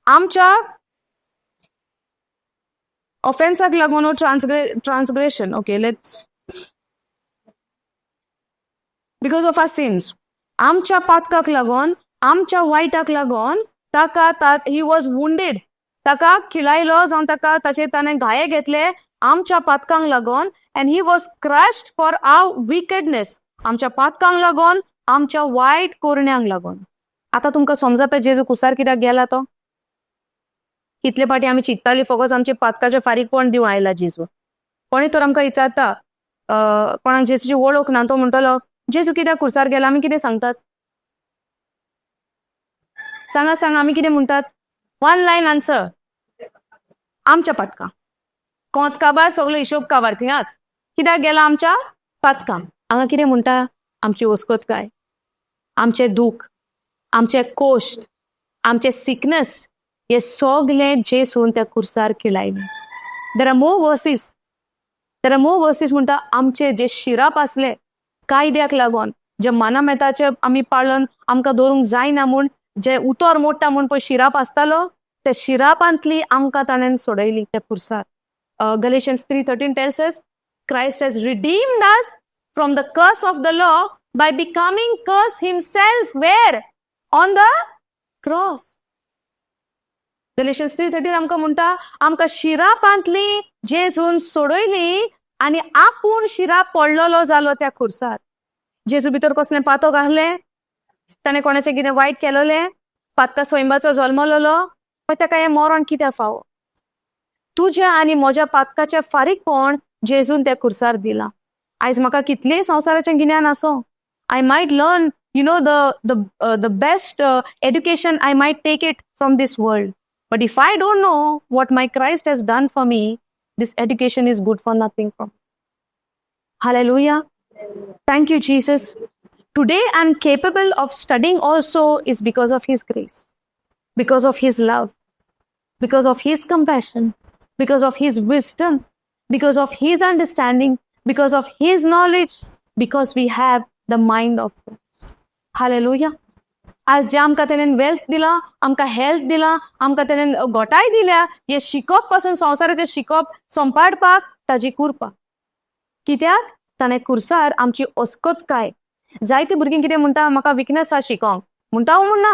आमच्या ऑफेन्साक लागून transgression, okay, let's, because of our sins, आमच्या पातकाक लागून, आमच्या वायटाक लागून ताका ही वॉज वुंडेड, ताका खिलायलो जावन ताका ताचे ताणें घाये घेतले आमच्या पातकांक लागून, and he was crushed for our wickedness, आमच्या पातकांक लागून, आमच्या वायट कोरण्यांक लागून. आतां तुमकां समजता जेजू कुसार कित्याक गेला तो? कितले फाटी आमी चिंतताली फकत आमचे पातकाचे फारीकपण दिवं आयला जेजू. कोणी तर आमकां विचारता, कोणाक जेजूची वळख ना, तो म्हणटलो जेजू कित्याक कुर्सार गेला? आमी कितें सांगतात? सांगा आमी कितें म्हणटात? 1 लायन आन्सर, आमच्या पातकां. कोंत काबार सगळो हिशोब काबार थिंगाच. कित्याक गेला? आमच्या पातकां. हांगा कितें म्हणटा? आमची ओस्कोतकाय, आमचे दूख, आमचे कोश्ट, आमचे सिकनेस, हे सगळे जेसून त्या कुर्सार खिलायले. देर आर मोर वर्सीस म्हणटा आमचे जे शिराप आसले कायद्याक लागून, जे मनामेताचे आमी पाळून आमकां दवरूंक जायना म्हूण जे उतर मोडटा म्हूण पळय शिराप आसतालो, त्या शिरापांतली आमकां ताणें सोडयली त्या कुर्सार. Galatians 3:13 tells us, Christ has redeemed us from the curse of the law by becoming curse himself. Where? On the cross. Galatians 3:13 आमकां म्हणटा आमकां शिरापांतली जेजून सोडयली आनी आपूण शिराप पडलेलो जालो त्या खुर्सार. जेजू भितर कसलें पातक आहले? ताणें कोणाचें कितें वायट केलोलें? पातका स्वयंबाचो जल्मलोलो? पण ताका हें मरण कित्याक फावो? तुज्या आनी म्हज्या पातकाचें फारीकपण जेजून त्या खुर्सार दिलां. आयज म्हाका कितलेंय संवसाराचें गिन्यान आसूं, I might learn, the best education I might take it from this world. But if I don't know what my Christ has done for me, this education is good for nothing for me. Hallelujah. Thank you, Jesus. Today I'm capable of studying also is because of His grace, because of His love, because of His compassion, because of His wisdom, because of His understanding, because of His knowledge, because we have the mind of God. Hallelujah. आज जे आमकां तेणेन वेल्थ दिला, आमकां हेल्थ दिला, आमकां तेणेन घोटाय दिल्या, हे शिकप पासून संवसाराचें शिकप संपाडपाक ताजी कृपा. कित्याक? ताणें कुर्सार आमची ओस्कोतकाय. जायते भुरगीं कितें म्हणटा? म्हाका विकनेस आसा शिकोंक. म्हणटा म्हणना.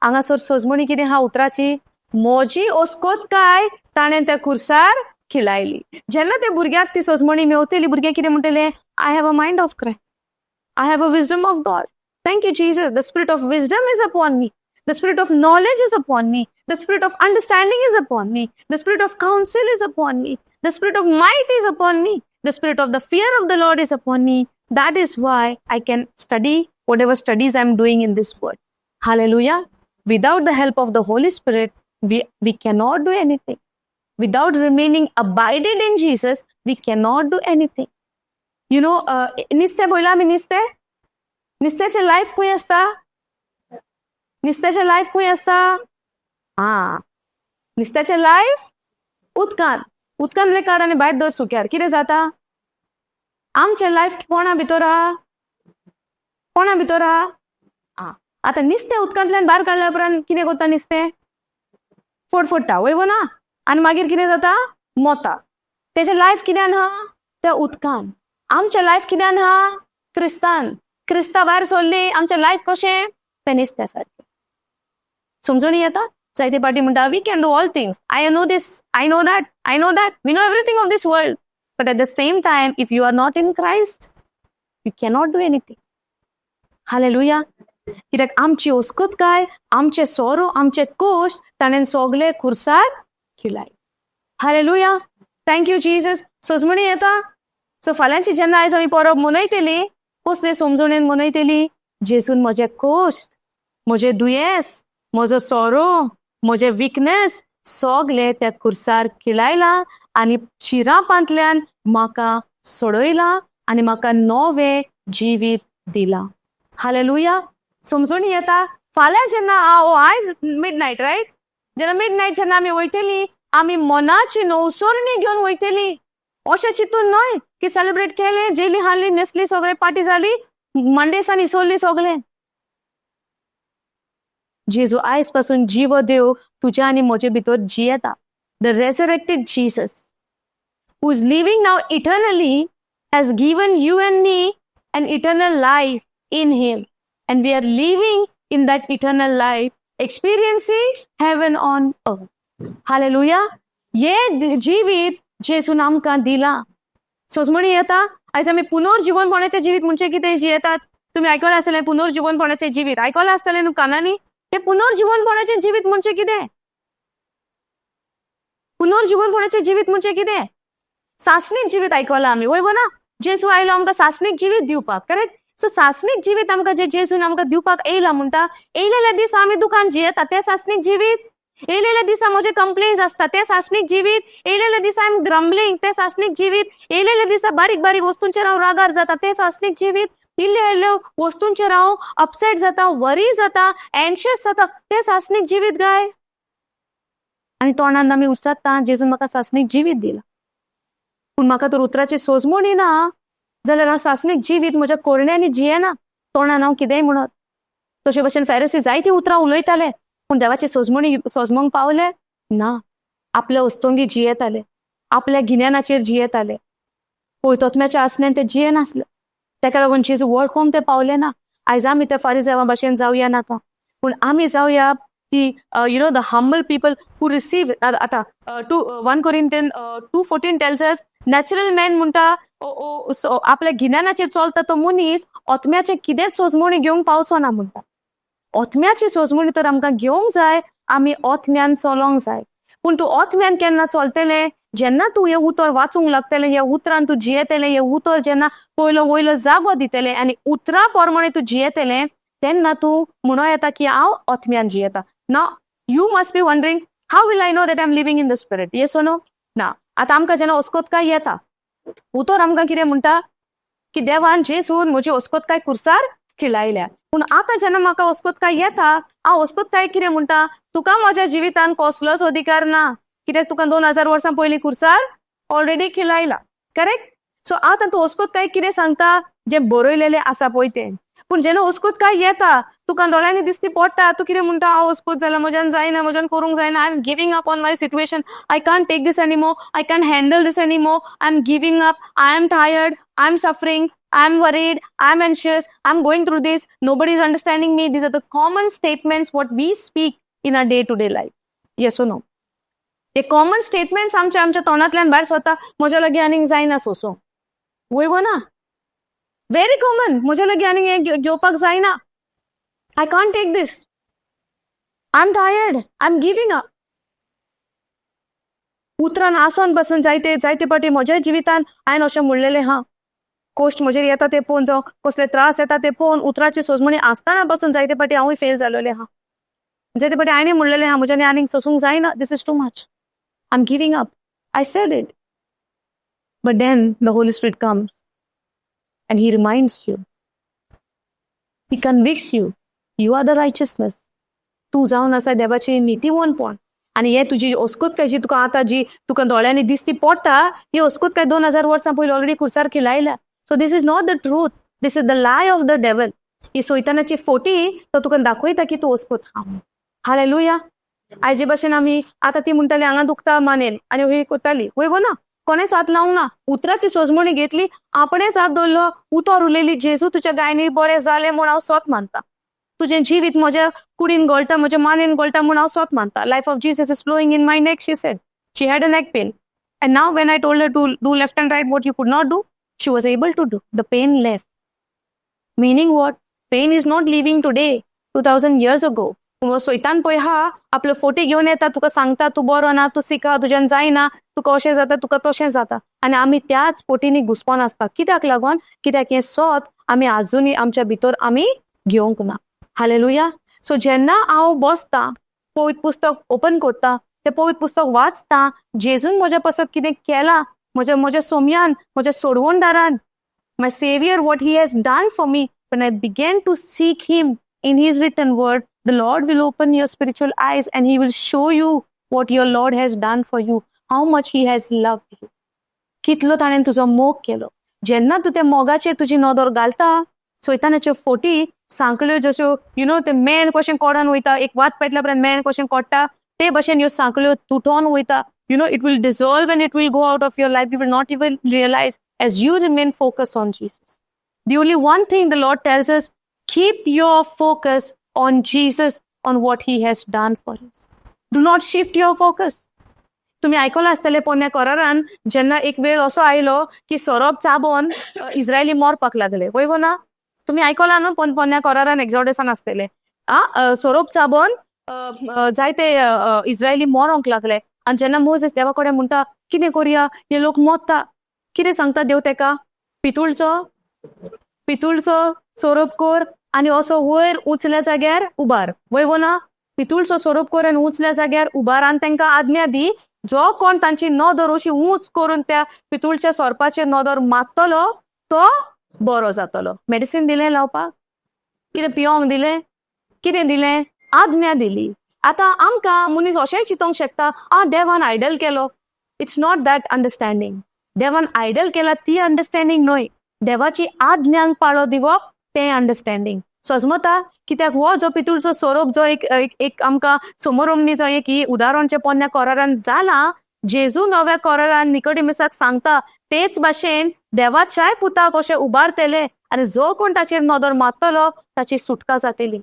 हांगासर सोजमणी कितें आहा उतराची? म्हजी ओस्कोतकाय ताणें त्या कुर्सार खिलायली. जेन्ना त्या भुरग्याक ती सोजमणी मेवतली, भुरगे कितें म्हणटले? I have a mind of Christ. I have a wisdom of God. Thank you, Jesus. The spirit of wisdom is upon me. The spirit of knowledge is upon me. The spirit of understanding is upon me. The spirit of counsel is upon me. The spirit of might is upon me. The spirit of the fear of the Lord is upon me. That is why I can study whatever studies I'm doing in this world. Hallelujah. Without the help of the Holy Spirit, we cannot do anything. Without remaining abided in Jesus, we cannot do anything. Niste boila mi niste? निस्त्याचे लाईफ खंय आसता? निस्त्याचे लाईफ खंय आसता? निस्त्याचे लाईफ उदकांतले काड आनी भायर दर सुक्यार. कितें जाता? आमचे लाईफ कोणा भितर आहा? आतां निस्तें उदकांतल्यान भायर काडल्या उपरांत कितें करता निस्तें? फडफडटा, वय ना? आनी मागीर कितें जाता? मोता. तेजे लाईफ कित्यान आहा? त्या उदकान. आमचें लाईफ कित्यान आहा? क्रिस्तां भायर सोडली आमचें लाईफ कशें? तें निस्त्या सारकें. समजणी येता? जायते पाटी म्हणटा we can do all things. I know this, I know that, we know everything of this world. But at the same time if you are not in Christ, you cannot do anything. Hallelujah. कित्याक आमची ओस्कोतकाय, आमचे सोरो, आमचे कोश्ट ताणें सोगले खुर्सार खिलाय. हालेलुया. Thank you Jesus. सोजमणी येता? सो फाल्यांची जेन्ना आयज आमी परब मनयतली, कसले समजणेन मनयतली? जेजून म्हजे कोश्ट, म्हजे दुयेंस, म्हजो सोरो, म्हजे विकनेस सगळे त्या खुर्सार खिलायला आनी शिरापांतल्यान म्हाका सोडयला आनी म्हाका नवें जिवीत दिला. हालेलुया. समजून येता फाल्यां जेन्ना हांव आयज मिडनायट रायट जेन्ना मिडनायट जेन्ना आमी वयतली आमी मनाची नवसरणी घेवन वयतली. अशें चिंतून न्हय की सेलिब्रेट केलें जेली हाडली न्हेसली सगळे पार्टी जाली मंडे सान इसोरली सगळे. जेजू आयज पासून जीव देव तुझ्या आनी म्हजे भितर जियेता. The resurrected Jesus who is living now eternally has given you and me an eternal life in him, and we are living in that eternal life, experiencing heaven on earth. Hallelujah. ये जीवित जेसून आमकां दिला. सोजमणी येता आयज आमी पुनर्जीवनपणाचें जिवीत म्हणजे कितें जियेतात. तुम्ही आयकलां आसतलें पुनर्जीवनपणाचें जिवीत आयकलां आसतलें न्हू कानांनी. हे पुनर्जीवनपणाचें जिवीत म्हणजे कितें. पुनर्जीवनपणाचें जिवीत म्हणजे कितें. सासणीक जिवीत आयकलां आमी वय ना. जेजू आयलो आमकां सासणीक जिवीत दिवपाक करेक्ट. सो सासणीक जिवीत आमकां जे जेजून आमकां दिवपाक येयला म्हणटा येयलेल्या दिसा आमी दुखान जियेता तें सासणीक जिवीत. येयलेल्या दिसा म्हजे कंप्लेन्स आसता तें सासणीक जिवीत. येयलेल्या दिसा आय एम ग्रम्बलिंग तें सासणीक जिवीत. येयलेल्या दिसा बारीक बारीक वस्तूंचेर हांव रागार जाता तें सासणीक जिवीत. इल्ल्यो वस्तूंचेर हांव अपसेट जाता वरी जाता एन्शियस जाता तें सासणीक जिवीत गाय. आनी तोंडान आमी उच्चारता जेजून म्हाका सासणीक जिवीत दिला. पूण म्हाका तर उतराची सोजमणी ना जाल्यार हांव सासणीक जिवीत म्हज्या कोरण्यांनी जियेना. तोंडान हांव कितेंय म्हणत. तशे भशेन फॅरिसी जायती उतरां उलयताले पूण देवाची सोजमूंक पावले ना. आपल्या वस्तुंगी जियेताले आपल्या गिन्यानाचेर जियेताले. पयतोत्म्याच्या आसण्यान ते जियेनासले. तेका लागून जेजू वळखूंक ते पावले ना. आयज आमी ते फारिझेवा भाशेन जावया नाका पूण आमी जावया ती the humble people who receive. आता 1 Corinthians 2:14 tells us natural man म्हणटा आपल्या गिन्यानाचेर चलता तो मनीस ओतम्याचे कितेंच सोजमणी घेवंक पावचो ना म्हणटा. ओतम्याची सोजमणी तर आमकां घेवंक जाय. आमी ओतम्यान चलोंक जाय. पूण तूं ओतम्यान केन्ना चलतलें जेन्ना तूं हे उतर वाचूंक लागतलें. हे उतरान तूं जियेतलें. हे उतर जेन्ना पयलो वयलो जागो दितलें आनी उतरा प्रमाणे तूं जियेतलें तेन्ना तूं म्हणो येता की हांव ओतम्यान जियेता. Now you must be wondering how will I know that I am living in the spirit. Yes O no ना. आता आमकां जेन्ना ओस्कोतकाय येता उतर आमकां कितें म्हणटा की देवान जेजून म्हजी ओस्कोतकाय कुर्सार खिळायल्या. पूण आतां जेन्ना म्हाका ओस्कोतकाय येता हांव ओस्कोतकाय कितें म्हणटा तुका म्हज्या जिवितान कसलोच अधिकार ना कित्याक तुका 2000 वर्सां पयलीं कुर्सार ऑलरेडी खिळायला करेक्ट. सो आतां तूं ओस्कोतकाय कितें सांगता जें बरयलेलें आसा पळय तें. पूण जेन्ना ओस्कोतकाय येता तुका दोळ्यांनी दिसती पडटा तूं कितें म्हणटा हांव ओस्कोत जाल्यार म्हज्यान जायना म्हज्यान करूंक जायना. I am giving up on my situation. I can't take this anymore. I can't handle this anymore. I am giving up. I am tired. I am suffering. I am worried, I am anxious, I am going through this, nobody is understanding me. These are the common statements what we speak in our day-to-day life. Yes or no? The common statements आमच्या तोंडांतल्यान भायर सरता म्हज्या लागीं आनीक जायना सोसो. वयवो ना. Very common. म्हज्या लागीं आनीक हें घेवपाक जायना. I can't take this. I'm tired. I'm giving up. उतरान आसन बसून जायते पाटी म्हज्या जिवितान हांवें अशें म्हणलेलें हा. कोश्ट म्हजेर येता ते पळोवन जावं कसले त्रास येता ते पळोवन उतराची सोजमणी आसतना पासून जायते पाटी हांवूय फेल जालोलें हा. जायते पाटी हांवें म्हणलेलें हा म्हज्यानी आनीक सोसूंक जायना. This is too much. I am giving up. I said it. But then the Holy Spirit comes and he reminds you. He convicts you. You are the righteousness. तू जावन आसा देवाची नितीवंतपण. आनी हे तुजी ओस्कोतकाय जी तुका आतां जी तुका दोळ्यांनी दिसती पडटा ही ओस्कोतकाय 2000 वर्सां पयलीं ऑलरेडी कुर्सार खिळायल्या. So this is not the truth. This is the lie of the devil. ही सोयतानाची फोटी तो तुका दाखयता की तूं ओस्कोत हा. हालेलुया. आयजे भाशेन आमी आतां ती म्हणटाली हांगा दुखता मानेन आनी ही कोताली वयवो ना. कोणेच हात लावंक ना. उतराची सोजमणी घेतली आपणेच हात दवरलो उतर उलयली जेजू तुज्या गायनी बरें जालें म्हूण हांव सोत मानता. तुजें जिवीत म्हज्या कुडीन गळटा म्हज्या मानेन गळटा म्हूण हांव सोत मानता. Life of Jesus is flowing in my neck she said. She had a neck pain and now when I told her to do left and right what you could not do she was able to do. The pain left. Meaning what. Pain is not living today 2000 years ago. पूण सोयतान पळय हा आपलो फोटी घेवन येता तुका सांगता तूं बरो ना तूं सिका तुज्यान जायना तुका अशें जाता तुका तशें जाता आनी आमी त्याच पोटींनी घुस्पोन आसता. कित्याक लागून कित्याक हें सोत आमी आजुनी आमच्या भितर आमी घेवंक ना. हालेलुया. सो जेन्ना हांव बसता पवित्र पुस्तक ओपन करता तें पवित्र पुस्तक वाचता जेजून म्हज्या पासत कितें केलां म्हज्या सोम्यान म्हज्या सोडवणदारान my saviour what he has done for me when I begin to seek him in his written word, the Lord will open your spiritual eyes and he will show you what your Lord has done for you, how much he has loved you. कितलो ताणें तुजो मोग केलो. जेन्ना तूं त्या मोगाचेर तुजी नदर घालता, सैतानाच्यो फोटी सांकल्यो जश्यो ते मेण कशें कोडोन वयता, एक वात पेटल्या उपरांत मेण कशें कोडटा, ते भशेन ह्यो सांकल्यो तुटोन वयता. It will dissolve and it will go out of your life. You will not even realize as you remain focused on Jesus. The only one thing the Lord tells us, keep your focus on Jesus, on what he has done for us. Do not shift your focus. तुम्ही ऐकलं असतले पोन्या कोरारान जेन्ना एक वेळ असो आयलो की सोरोप चाबोन इस्रायली मरपाक लागले, वय गो ना? तुम्ही ऐकला न्हू पोन्या कोरारान एक्झॉडसान असतले सोरोप चाबोन जायते इस्रायली मरोंक लागले. आणि जेन्ना मोजेस देवा कडेन म्हणटा कितें करया, हे लोक मरता, कितें सांगता देव तेका? पितूळचो सोरोप कोर आनी असो वयर उंचल्या जाग्यार उबार, वय गो ना? पितूळचो सोरोप कोर आनी उंचल्या जाग्यार उबार आनी तांकां आज्ञा दी, जो कोण तांची नदर अशी उंच करून त्या पितूळच्या सोरपाचेर नदर मारतलो तो बरो जातलो. मेडिसीन दिलें लावपाक, कितें पियोंक दिलें, कितें दिलें? आज्ञा दिली. आतां आमकां मनीस अशेंय चिंतोंक शकता, देवान आयडल केलो. It's not that understanding. देवान आयडल केला ती अंडरस्टँडिंग न्हय, देवाची आज्ञांक पाळो दिवप तें अंडरस्टँडिंग. सजमता कित्याक हो जो पितूळचो सोरोप जो एक आमकां समोरमनीचो एक उदाहरणचे पोन्या कोरारान जाला, जेजू नव्या कोरारान निकोडिमसाक सांगता तेच भाशेन देवाच्याय पुताक अशें उबारतले आनी जो कोण ताचेर नदर मारतलो ताची सुटका जातली.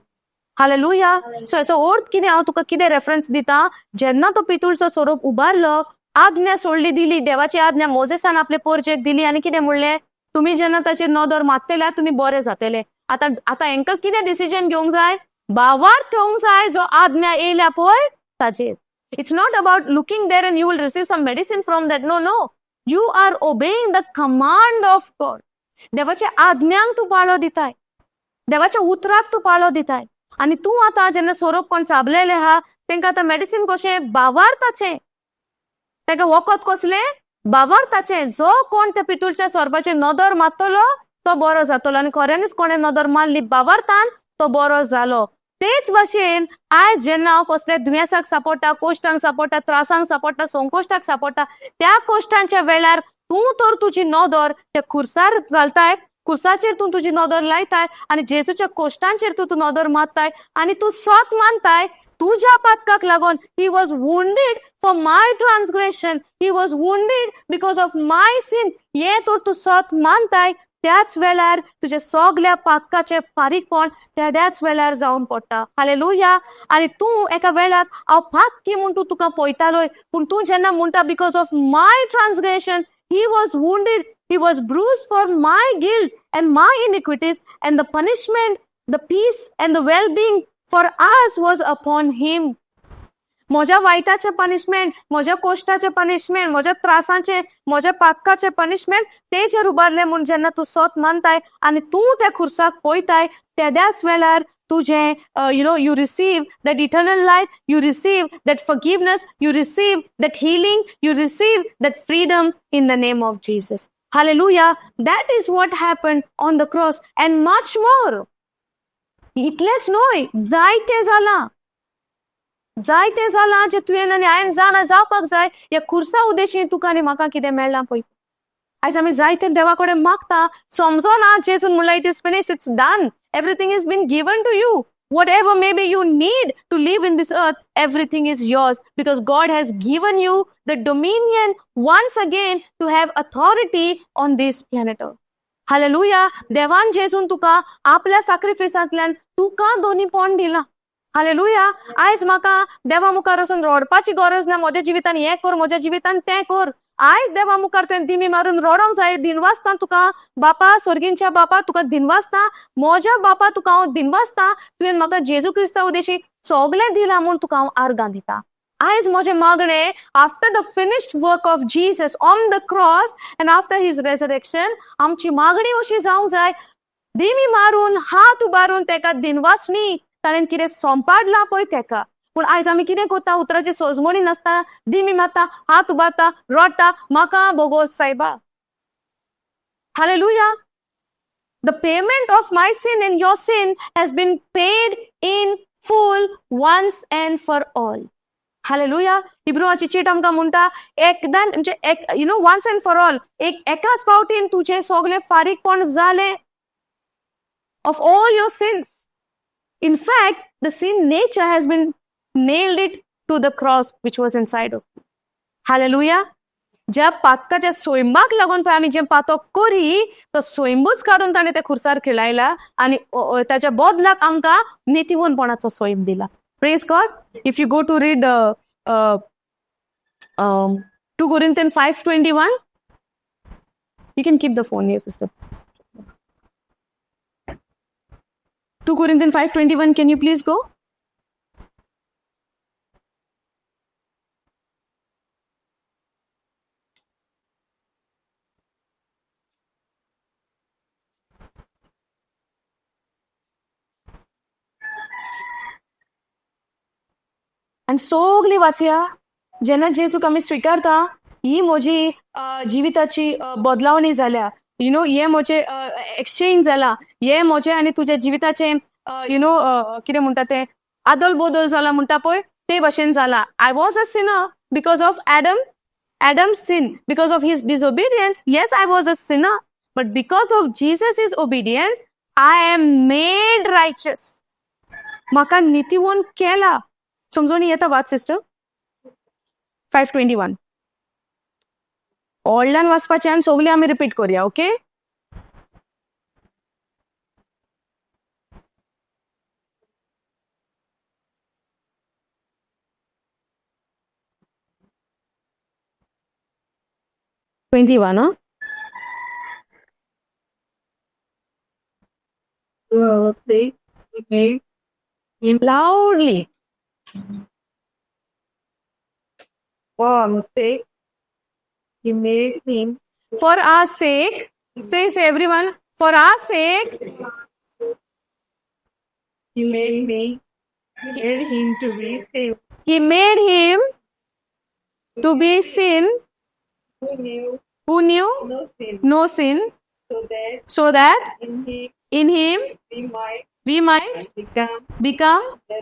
हालेलुया. सो हेचो अर्थ कितें? हांव तुका कितें रेफरन्स दिता? जेन्ना तो पितूळचो सोरोप उबारलो, आज्ञा सोडली दिली, देवाची आज्ञा मोजेसान आपले पोरचेक दिली आनी कितें म्हणलें? तुम्ही जेन्ना ताचेर नदर मारतले तुम्ही बरे जातले. आता हांकां कितें डिसिजन घेवंक जाय? बावार ठेवंक जाय जो आज्ञा येयल्या पळय ताचेर. It's not about looking there and you will receive some medicine from that. No, you are obeying the command of God. देवाच्या आज्ञांक तूं पाळो दिताय, देवाच्या उतराक तूं पाळो दिताय. आनी तूं आतां जेन्ना सोरोप कोण चाबलेले आहा तांकां आतां मेडिसीन कशें? बावारताचें. ताका वखद कसलें? बावारताचें. जो कोण त्या पितूळच्या सोरपाचेर नदर मारतलो तो बरो जातलो आनी खऱ्यांनीच कोणें नदर मारली बावारतान तो बरो जालो. तेच भाशेन आयज जेन्ना हांव कसल्या दुयेंसाक सांपडटा, कोश्टांक सांपडटा, त्रासांक सांपडटा, संकोश्टाक सांपडटा, त्या कोश्टांच्या वेळार तूं तर तुजी नदर त्या खुर्सार घालताय, खुर्साचेर तूं तुजी नदर लायताय आनी जेजूच्या कोश्टांचेर तूं नदर मारताय आनी तूं सत मानताय तुज्या पातकाक लागून he was wounded for my transgression, he was wounded because of my sin. हे तर तूं सत मानताय, त्याच वेळार तुझे सगळ्या पातकाचे फारीकपण त्याच वेळार जावन पडटा. हालेलुया. आनी तूं एका वेळार हांव पातकी म्हूण तूं तुका पळयतालोय, पूण तूं जेन्ना म्हणटा because of my transgression he was wounded, he was bruised for my guilt and my iniquities, and the punishment, the peace and the well-being for us was upon him. म्हज्या वायटाचे पनिशमेंट, म्हज्या कोश्टाचे पनिशमेंट, म्हज्या त्रासाचे, म्हज्या पातकाचे पनिशमेंट तेचेर उबारले म्हूण जेन्ना तूं सत मानताय आनी तूं त्या खुर्साक पळयताय त्याच वेळार तुजें you receive that eternal life, you receive that forgiveness, you receive that healing, you receive that freedom in the name of Jesus. Hallelujah. That is what happened on the cross and much more. इतलेंच न्हय, जायतें जालां जे तुवें आनी हांवें जाणा जावपाक जाय. ह्या खुर्सा उद्देशीं तुका आनी म्हाका कितें मेळ्ळां पळय. आयज आमी जायते देवा कडेन मागता, समजना जेजून म्हणल्यार it is finished, it's done, everything is been given to you. Whatever maybe you need to live in this earth, everything is yours because God has given you the dominion once again to have authority on this planet earth. Hallelujah. देवान जेजून तुका आपल्या सॅक्रिफायसांतल्यान तुका दोनीपण दिला. हालेलुया. आयज म्हाका देवा मुखार वचून रडपाची गरज ना, म्हज्या जिवितान हें कर, म्हज्या जिवितान तें कर. आयज देवा मुखार तुवें दिमी मारून रडोंक जाय. दिनवासता तुका बापा, स्वर्गींच्या बापा तुका दिनवासता, म्हज्या बापा तुका हांव दिनवासता. तुवें म्हाका जेजू क्रिस्ता उद्देशी सगळें दिलां म्हूण तुका हांव आर्गां दिता. आयज म्हजें मागणें, after the finished work of Jesus on the cross end after his resurrection, आमची मागणी अशी जावंक जाय, दिमी मारून हात उबारून तेका दिनवासनी ताणें कितें सोंपाडलां पळय तेका. पूण आयज आमी कितें करता? उतराची सोजमणी नासता, दिमी मारता, हात उबारता, रडटा, म्हाका बोगोस सायबा. Hallelujah. The payment of my sin and your sin has been paid in full once and for all. Hallelujah. इब्रुवाची चीट आमकां म्हणटा एकदां म्हणजे एक once and for all एकाच फावटीन तुझे सगळे फारीकपण जालें of all your sins. In fact, the sin nature has been nailed it to the cross which was inside of you. Hallelujah. ज्या पातकाच्या सोयंबाक लागून पळय आमी जे पातक करी तो सोयंबूच काडून ताणें ते खुर्सार खिळायला आणि ताच्या बदलाक आमकां नितीवनपणाचो सोयंब दिला. Praise God. If you go to read 2 Corinthians 5:21, you can keep the phone here, sister. 2 Corinthians 5:21, can you please go? आणि सगळी वाचया जेन्ना जेजूक आमी स्विकारता ही म्हजी जिविताची बदलावणी जाल्या हे म्हजे एक्सचेंज जाला हे म्हजे आनी तुज्या जिविताचे कितें म्हणटा ते आदल बदल जाला म्हणटा पळय ते भशेन जाला. I was a Sinner because of Adam's sin, because of his disobedience. Yes, I was a sinner, but because of Jesus' obedience, I am made righteous. म्हाका नितीवन केला. समजोनी येता वाच सिस्टर. 5:21. ऑडल्यान वाचपाचें आनी सगळें आमी रिपीट करुया, okay? For our sake, He made Him Loudly. for our sake. He made Him. For our sake, say everyone, for our sake, He made me. He made Him to be saved. he made him to be sin Who knew who knew no no sin, sin, so that so that in in Him him we we might might become become the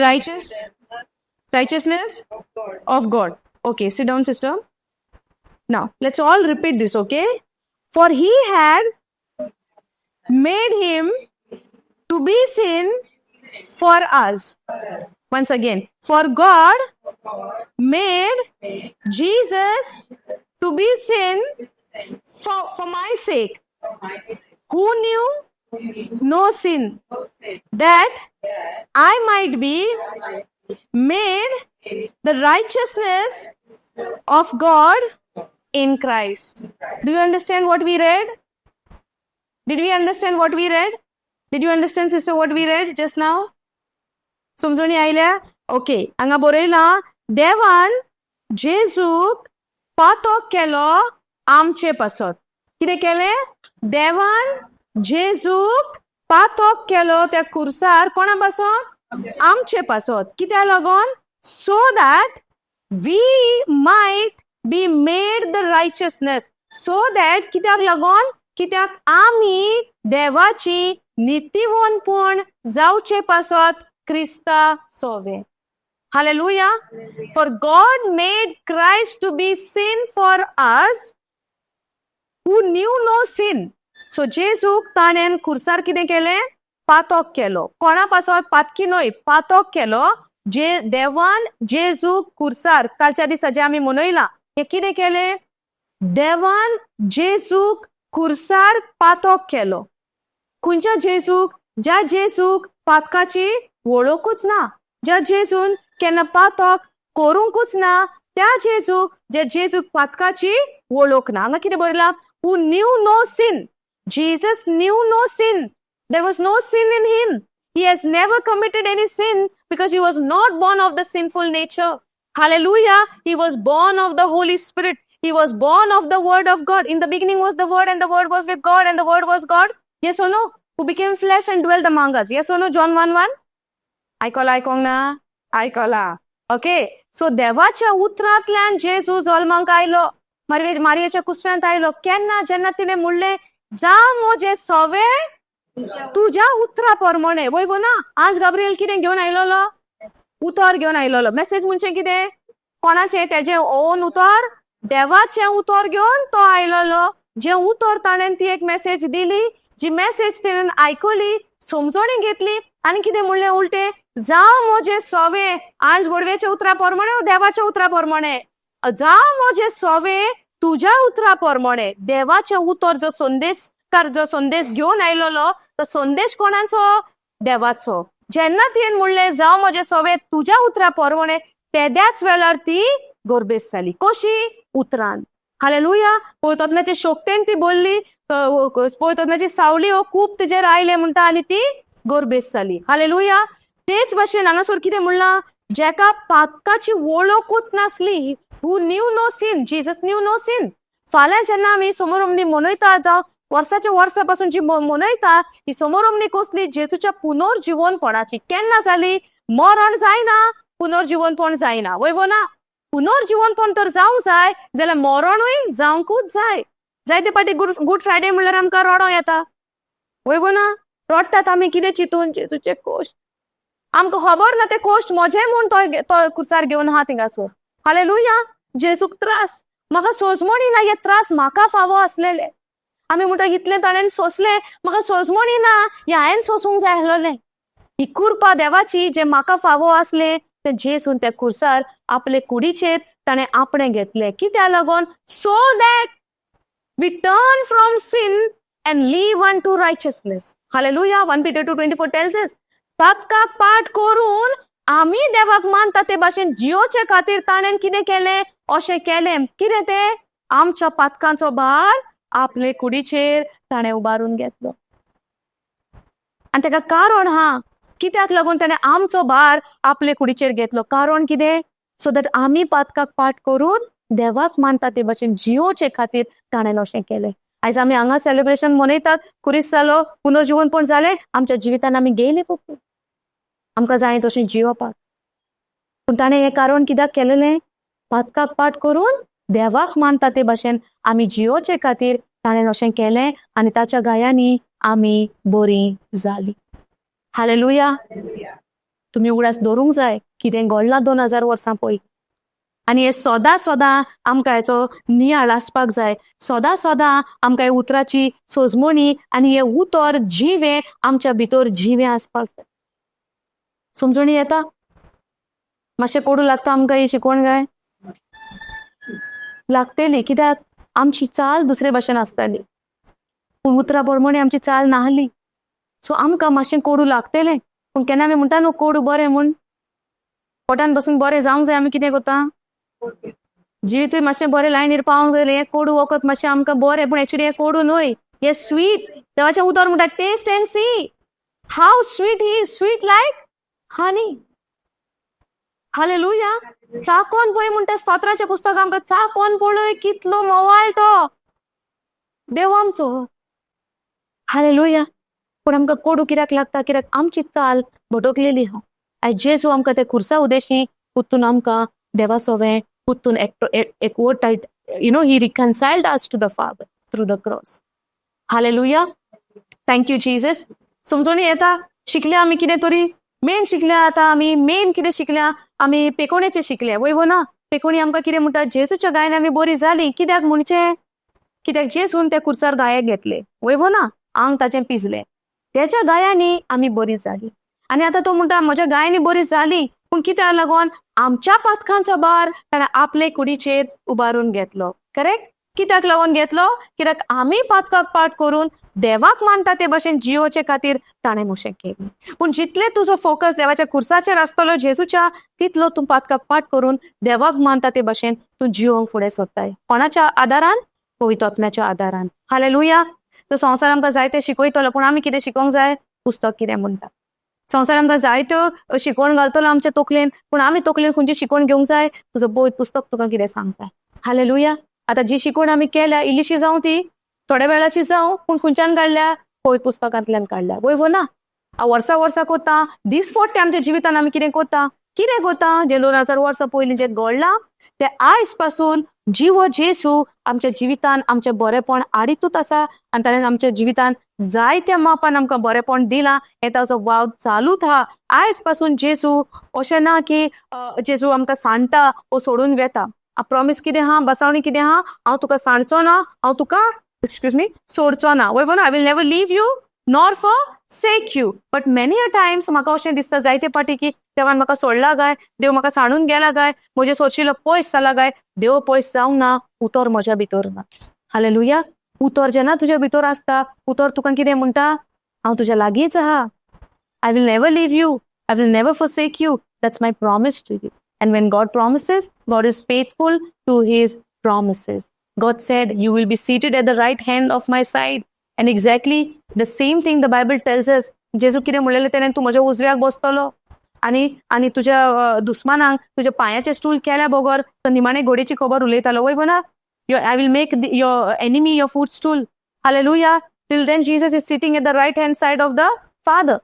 righteousness of God. of God. Okay, sit down, sister. Now, let's all repeat this, okay? For he had made him to be sin for us. Once again, for God made Jesus to be sin for my sake, who knew no sin, that I might be made the righteousness of God in Christ. Do you understand what we read? Did we understand what we read? Did you understand, sister, what we read just now? समजोनी आयल्या? ओके, हांगा बरयला देवान जेजूक पातक केलो आमचे पासत. कितें केलें? देवान जेजूक पातक केलो त्या खुर्सार कोणा पासत? आमचे पासत. कित्याक लागोन? So that we might be made the righteousness. So that कित्याक लागोन? कित्याक आमी देवाची नितीवनपण जावचे पासत क्रिस्ता सोवे. Hallelujah. For God made Christ to be sin for us who knew no sin. So जेजूक ताणेन खुर्सार कितें केलें? पातक केलो. कोणा पासत? पातकी न्हय, पातक केलो. जे देवान जेजूक खुर्सार कालच्या दिसा जे आमी मनयला हे कितें केलें? देवान जेजूक खुर्सार पातक केलो. खंयच्या जेजूक? ज्या जेजूक पातकाची वळखूच ना, ज्या जेजून केन्ना पातक करूंकूच ना, त्या जेजूक जे जेजूक पातकाची वळख ना. हांगा कितें बरयलां? Who knew no sin. Jesus knew no sin. There was no sin in him. He has never committed any sin because he was not born of the sinful nature. Hallelujah. He was born of the Holy Spirit. He was born of the Word of God. In the beginning was the Word, and the Word was with God, and the Word was God. Yes or no? Who became flesh and dwelt among us. Yes or no? John 1:1. आयकोंक ना? आयकोला. ओके. सो देवाच्या उतरांतल्यान जेजू जल्माक आयलो. मारयेच्या कुसव्यांत आयलो. केन्ना? जेन्ना तिणें म्हणलें जावं म्हजे सोवे तुझ्या उतरा प्रमाणे वय ना. आज गाब्रिएल कितें घेवन आयलोलो? उतर घेवन आयलोलो. मेसेज म्हणजे कितें? कोणाचे? तेजे ओन उतर, देवाचे उतर घेवन तो आयलोलो. जे उतर ताणें ती एक मेसेज दिली, जी मेसेज तेणें आयकली, समजोणी घेतली आनी कितें म्हणलें उलटे? जावं म्हजे सोवे. आज गोडवेच्या उतरा प्रमाणे देवाच्या उतरा प्रमाणे. जावं म्हजे सोवे तुझ्या उतरा प्रमाणे. देवाचे उतर जो संदेश घेवन आयलोलो तो संदेश कोणाचो? देवाचो. जेन्ना तियेन म्हणलें जावं म्हजे सोवे तुझ्या उतरा प्रमाणे, तेद्याच वेळार ती गोरबेस जाली. कशी? उतरान. हालेलुया. पवित्रात्म्याचे शोकतेन ती बोलली, पवित्रात्म्याची सावली खूप तिचेर आयले म्हणटा आनी ती गोरबेस जाली. हालेलुया. तेच भाशेन हांगासर कितें म्हणलां? जेका पातकाची वळखूच नासली, who knew no sin, Jesus knew no sin. फाल्यां जेन्ना आमी समोरमणी मनयता, जावं वर्साच्या वर्सा पासून जी मनयता, ही समोरमणी कसली? जेजूच्या पुनर्जीवनपणाची. केन्ना जाली? मरण जायना, पुनर्जीवनपण जायना. वय ना. पुनर्जीवनपण तर जावंक जाय जाल्यार मरणूय जावंकूच जाय. जायते पाटी गुड फ्रायडे म्हणल्यार आमकां रडो येता. वय ना. रडटात आमी कितें चिंतून? जेजूचे कोश्ट. आमकां खबर ना ते कोश्ट म्हजे म्हूण तो कुर्सार घेवन आहा थिंगासर. हालेलुया. जेजूक त्रास. म्हाका सोजमणी ना हे त्रास म्हाका फावो आसलेले. आमी म्हणटा इतलें ताणें सोंसलें, म्हाका सोजमणी ना हे हांवें सोसूंक जाय आसलेलें. ही कृपा देवाची जे म्हाका फावो आसले ते जेजून त्या कुर्सार आपले कुडीचेर ताणें आपणें घेतलें. कित्याक लागोन? So that we turn from sin and live unto righteousness. Hallelujah. 1 Peter 2:24 tells us. पातकाक पाठ करून आमी देवाक मानता ते भाशेन जियोचे खातीर ताणें कितें केलें? अशें केलें. कितें तें? आमच्या पातकांचो भार आपले कुडीचेर ताणें उबारून घेतलो. आनी तेका कारण हा. कित्याक लागून ताणें आमचो भार आपले कुडीचेर घेतलो? कारण कितें? सो दॅट आमी पातकाक पाठ करून देवाक मानता ते भाशेन जियोचे खातीर ताणें अशें केलें. आयज आमी हांगा सेलिब्रेशन मनयतात. कुरीस जालो, पुनर्जीवनपण जालें. आमच्या जिवितान आमी गेले पळय. आमकां जाय तशें जियोपाक. पूण ताणें हें कारण कित्याक केलेलें? पातकाक पाठ करून देवाक मानता ते भाशेन आमी जियोचे खातीर ताणें अशें केलें आनी ताच्या गायांनी आमी बरीं जालीं. हालेलुया. तुमी उगडास दवरूंक जाय कितें घडलां 2000 वर्सां पयलीं. आनी हे सदां आमकां हेचो नियाळ आसपाक जाय. सदां आमकां हे उतराची सोजमणी आनी हे उतर जिवे आमच्या भितर जिवे आसपाक जाय. समजणी येता? मातशें कोडू लागता आमकां ही शिकवण काय? लागतली. कित्याक? आमची चाल दुसरे भाशेन आसताली, पूण उतरा प्रमाणे आमची चाल नाहली. सो आमकां मातशें कोडू लागतलें. पूण केन्ना आमी म्हणटा न्हू कोडू बरें म्हूण. पोटान बसून बरें जावंक जाय. आमी कितें करता? जिवीतूय मातशें बरें लायनीर पावंक जाय. हें कोडू वखद मातशें आमकां बरें, पूण एक्चुअली हें कोडू न्हय. हें स्वीट. देवाचें उतर म्हणटा taste and see how sweet he is. Sweet like honey. Hallelujah. चाकोन पळय म्हणटा स्तोत्राचें पुस्तक आमकां. चाकोन पळय कितलो मोवाळ तो देव आमचो. हालेलुया. पूण आमकां कोडू कित्याक लागता? कित्याक आमची चाल भटकलेली आहा. आयज जेजू आमकां ते खुर्सा उदेशी उत्तून आमकां देवा सोवें उत्तून एकवटायत. He reconciled us to the father through the cross. Hallelujah. Thank you Jesus. समजून येता? शिकल्या आमी कितें तरी. मेन शिकल्या आतां आमी कितें शिकल्या? आमी पेकोणेचें शिकल्या. वय ना. पेकोणी आमकां कितें म्हणटा? जेजूच्या गायन आमी बरीं जालीं. कित्याक म्हणचें? कित्याक जेजून त्या कुर्सार गायक घेतले. वय ना. आंग ताचें पिजलें. त्याच्या गायांनी आमी बरीं जालीं. आनी आतां तो म्हणटा म्हज्या गायांनी बरीं जालीं, पूण कित्याक लागोन? आमच्या पातकांचो भार ताणें आपले कुडीचेर उबारून घेतलो. करेक्ट? कित्याक लागोन घेतलो? कित्याक आमी पातकाक पाठ करून देवाक मानता ते भाशेन जियोचे खातीर ताणें अशें केलें. पूण जितले तुजो फोकस देवाच्या कुर्साचेर आसतलो जेजूच्या, तितलो तूं पातकाक पाठ करून देवाक मानता ते भाशेन तूं जियोंक फुडें सरताय. कोणाच्या आदारान? पवित्र आत्म्याच्या आदारान. हालेलुया. तो संवसार आमकां जायते शिकयतलो, पूण आमी कितें शिकोवंक जाय? पुस्तक कितें म्हणटा. संवसार आमकां जायत्यो शिकवण घालतलो आमच्या तकलेन, पूण आमी तकलेन खंयची शिकवण घेवंक जाय? तुजो पवित्र पुस्तक तुका कितें सांगता. हालेलुया. आतां जी शिकवण आमी केल्या इल्लीशी जावं ती, थोड्या वेळाची जावं, पूण खंयच्यान काडल्या? पवित्र पुस्तकांतल्यान काडल्या. वय ना. वर्सा कोत्ता, दिसपट्टे आमच्या जिवितान आमी कितें कोत्ता? जे 2000 वर्सां पयलीं जें घडलां तें आयज पासून जीव जेसू आमच्या जिवितान आमचे बरेपण आडितूच आसा आनी ताणें आमच्या जिवितान जायत्या मापान आमकां बरेपण दिलां. हे ताचो वाव चालूच आहा. आयज पासून जेसू अशें ना की जेसू आमकां सांडटा वो सोडून वेता. प्रॉमिस कितें आहा, बसावणी कितें आहा, हांव तुका सांडचो ना, हांव तुका सोडचो ना. वय I will never leave you nor forsake you. But many a Times म्हाका अशें दिसता जायते पाटी की देवान म्हाका सोडला काय, देव म्हाका सांडून गेला काय, म्हजे सोडशिल्लो पयस जाला काय. देव पयस जावंक ना, उतर म्हज्या भितर ना. हालेलुया. उतर जेन्ना तुज्या भितर आसता, उतर तुका कितें म्हणटा, हांव तुज्या लागींच आहा. I will never leave you. I will never forsake you. That's my promise to you. And when God promises, God is faithful to his promises. God said, you will be seated at the right hand of my side. And exactly the same thing the Bible tells us. जेजू कितें म्हणलेलें तेणें तूं म्हज्या उजव्याक बसतलो आनी तुज्या दुस्मानांक तुज्या पांयाचें स्टूल केल्या बगर तो निमाणे घोडेची खबर उलयतालो. वय ना, I will make your enemy your footstool. Hallelujah. Till then Jesus is sitting at the right hand side of the Father.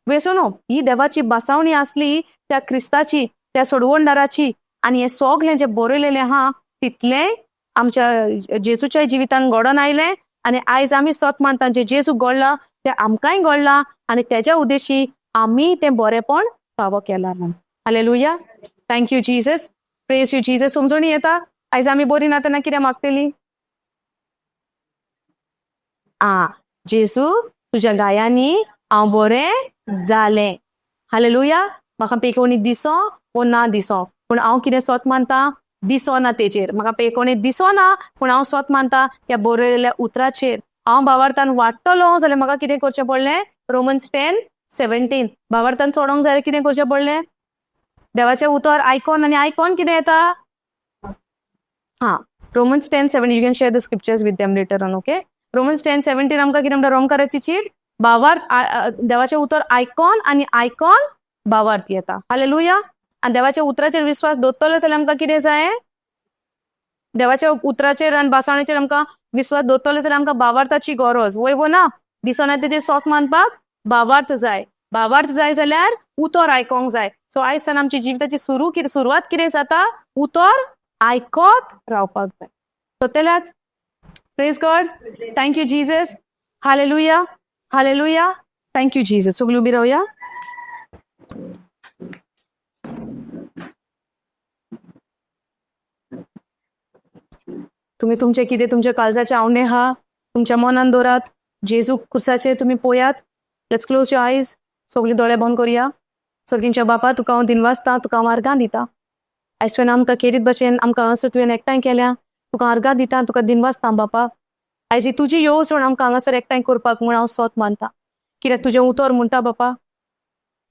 वेसोनो, ही देवाची बासावणी असली त्या क्रिस्ताची, त्या सोडवणदाराची. आणि हे सगळें जे बरयलेलें आहा तितलें आमच्या जेजूच्या जिवितान घडोवन आयलें. आणि आयज आमी सत मानता जे जेजू घडला ते आमकांय घडला आणि त्याच्या उद्देशी आमी तें बरेपण फावो केलां. Hallelujah. Thank you Jesus. Praise you Jesus. समजून येता आयज आमी बरी नातना कितें मागतली. जेजू तुज्या गायांनी हांव बरें जालें. हालेलुया. म्हाका पेकोवणी दिसो वो ना दिसो, पूण हांव कितें सत मानता, दिसो ना तेचेर. म्हाका पेकोवणी दिसो ना, पूण हांव सत मानता ह्या बरयलेल्या उतराचेर. हांव भावार्थान वाडटलो जाल्यार म्हाका कितें करचें पडलें. रोमन्स 10:17 भावार्थान चोडोंक जाय कितें करचें पडलें. देवाचें उतर आयकोन आनी आयकोन कितें येता. Romans 10:17 you can share the scriptures with them later on. Okay. Romans 10:17 आमकां कितें म्हणटा, रोमकाराची चीट भावार्थ देवाचें उतर आयकोन आनी आयकोन भावार्थ येता. हालेलुया. आनी देवाच्या उतराचेर विश्वास दवरतलो जाल्यार आमकां कितें जाय. देवाच्या उतराचेर आनी बासावणेचेर आमकां विश्वास दवरतलो जाल्यार आमकां भावार्थाची गरज. वय ना, दिसना तेचेर सोत मानपाक भावार्थ जाय. भावार्थ जाय जाल्यार उतर आयकोंक जाय. सो आयज सान आमची जिविताची सुरवात कितें जाता, उतर आयकोत रावपाक जाय. सोतेल्यात. Praise God. Thank you Jesus. Hallelujah. Hallelujah. Thank you Jesus. सगळीं उबी रावया. तुम्ही तुमचे कितें तुमच्या काळजाचे आवणे आहा तुमच्या मनान दवरात. जेजू क्रुसाचेर तुमी पळयात. लेट्स क्लोज युअर आयज. सगळीं दोळे बंद करुया. सर्गींच्या बापा तुका हांव दिनवासता, तुका हांव आर्गां दिता. आयज तुवें आमकां केरीत भशेन आमकां हांगासर तुवें एकठांय केल्या. तुका आर्गां दिता, तुका दिनवासता बापा. आयज ही तुजी येवजण आमकां हांगासर एकठांय करपाक म्हूण हांव सोत मानता. कित्याक तुजें उतर म्हणटा बापा,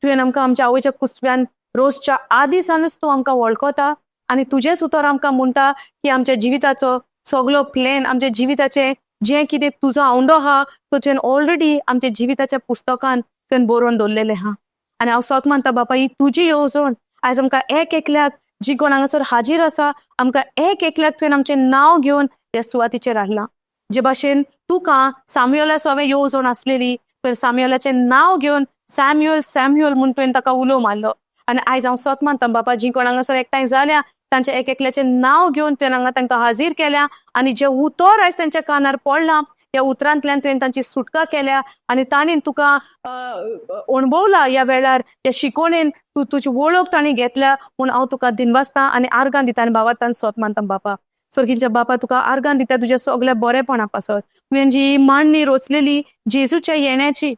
तुवें आमकां आमच्या आवयच्या कुसव्यान रोजच्या आदीसानच तूं आमकां वळखता आनी तुजेंच उतर आमकां म्हणटा की आमच्या जिविताचो सगळो प्लॅन, आमच्या जिविताचें जें कितें तुजो आवंडो आहा तो तुवें ऑलरेडी आमच्या जिविताच्या पुस्तकान तुवें बरोवन दवरलेलें आहा. आनी हांव सोत मानता बापा, ही तुजी येवजण आयज आमकां एक एकल्याक जी कोण हांगासर हाजीर आसा आमकां एक एकल्याक तुवें आमचें नांव घेवन त्या सुवातीचेर हाडलां. जे भाशेन तुका सामुएला सवे येवजण आसलेली, तुवें सामुएलाचें नांव घेवन सॅम्युएल म्हूण तुवें ताका उलो मारलो. आनी आयज हांव सोत मानता बापा, जी कोण हांगासर एकठांय जाल्या तांच्या एक एकल्याचें नांव घेवन तुवें हांगा तांकां हाजीर केल्या आनी जें उतर आयज तांच्या कानार पडलां त्या उतरांतल्यान तुवें तांची सुटका केल्या आनी तांणी तुका अणभवला. ह्या वेळार त्या शिकोणेन तूं तुजी वळख तांणी घेतल्या म्हूण हांव तुका दिनवासता आनी आर्गां दिता आनी भावार्थान सोत मानता बापा. सर्गींच्या बापा तुका आर्गां दिता तुज्या सगळ्या बरेपणा पासत. तुवें जी मांडणी रचलेली जेजूच्या येण्याची,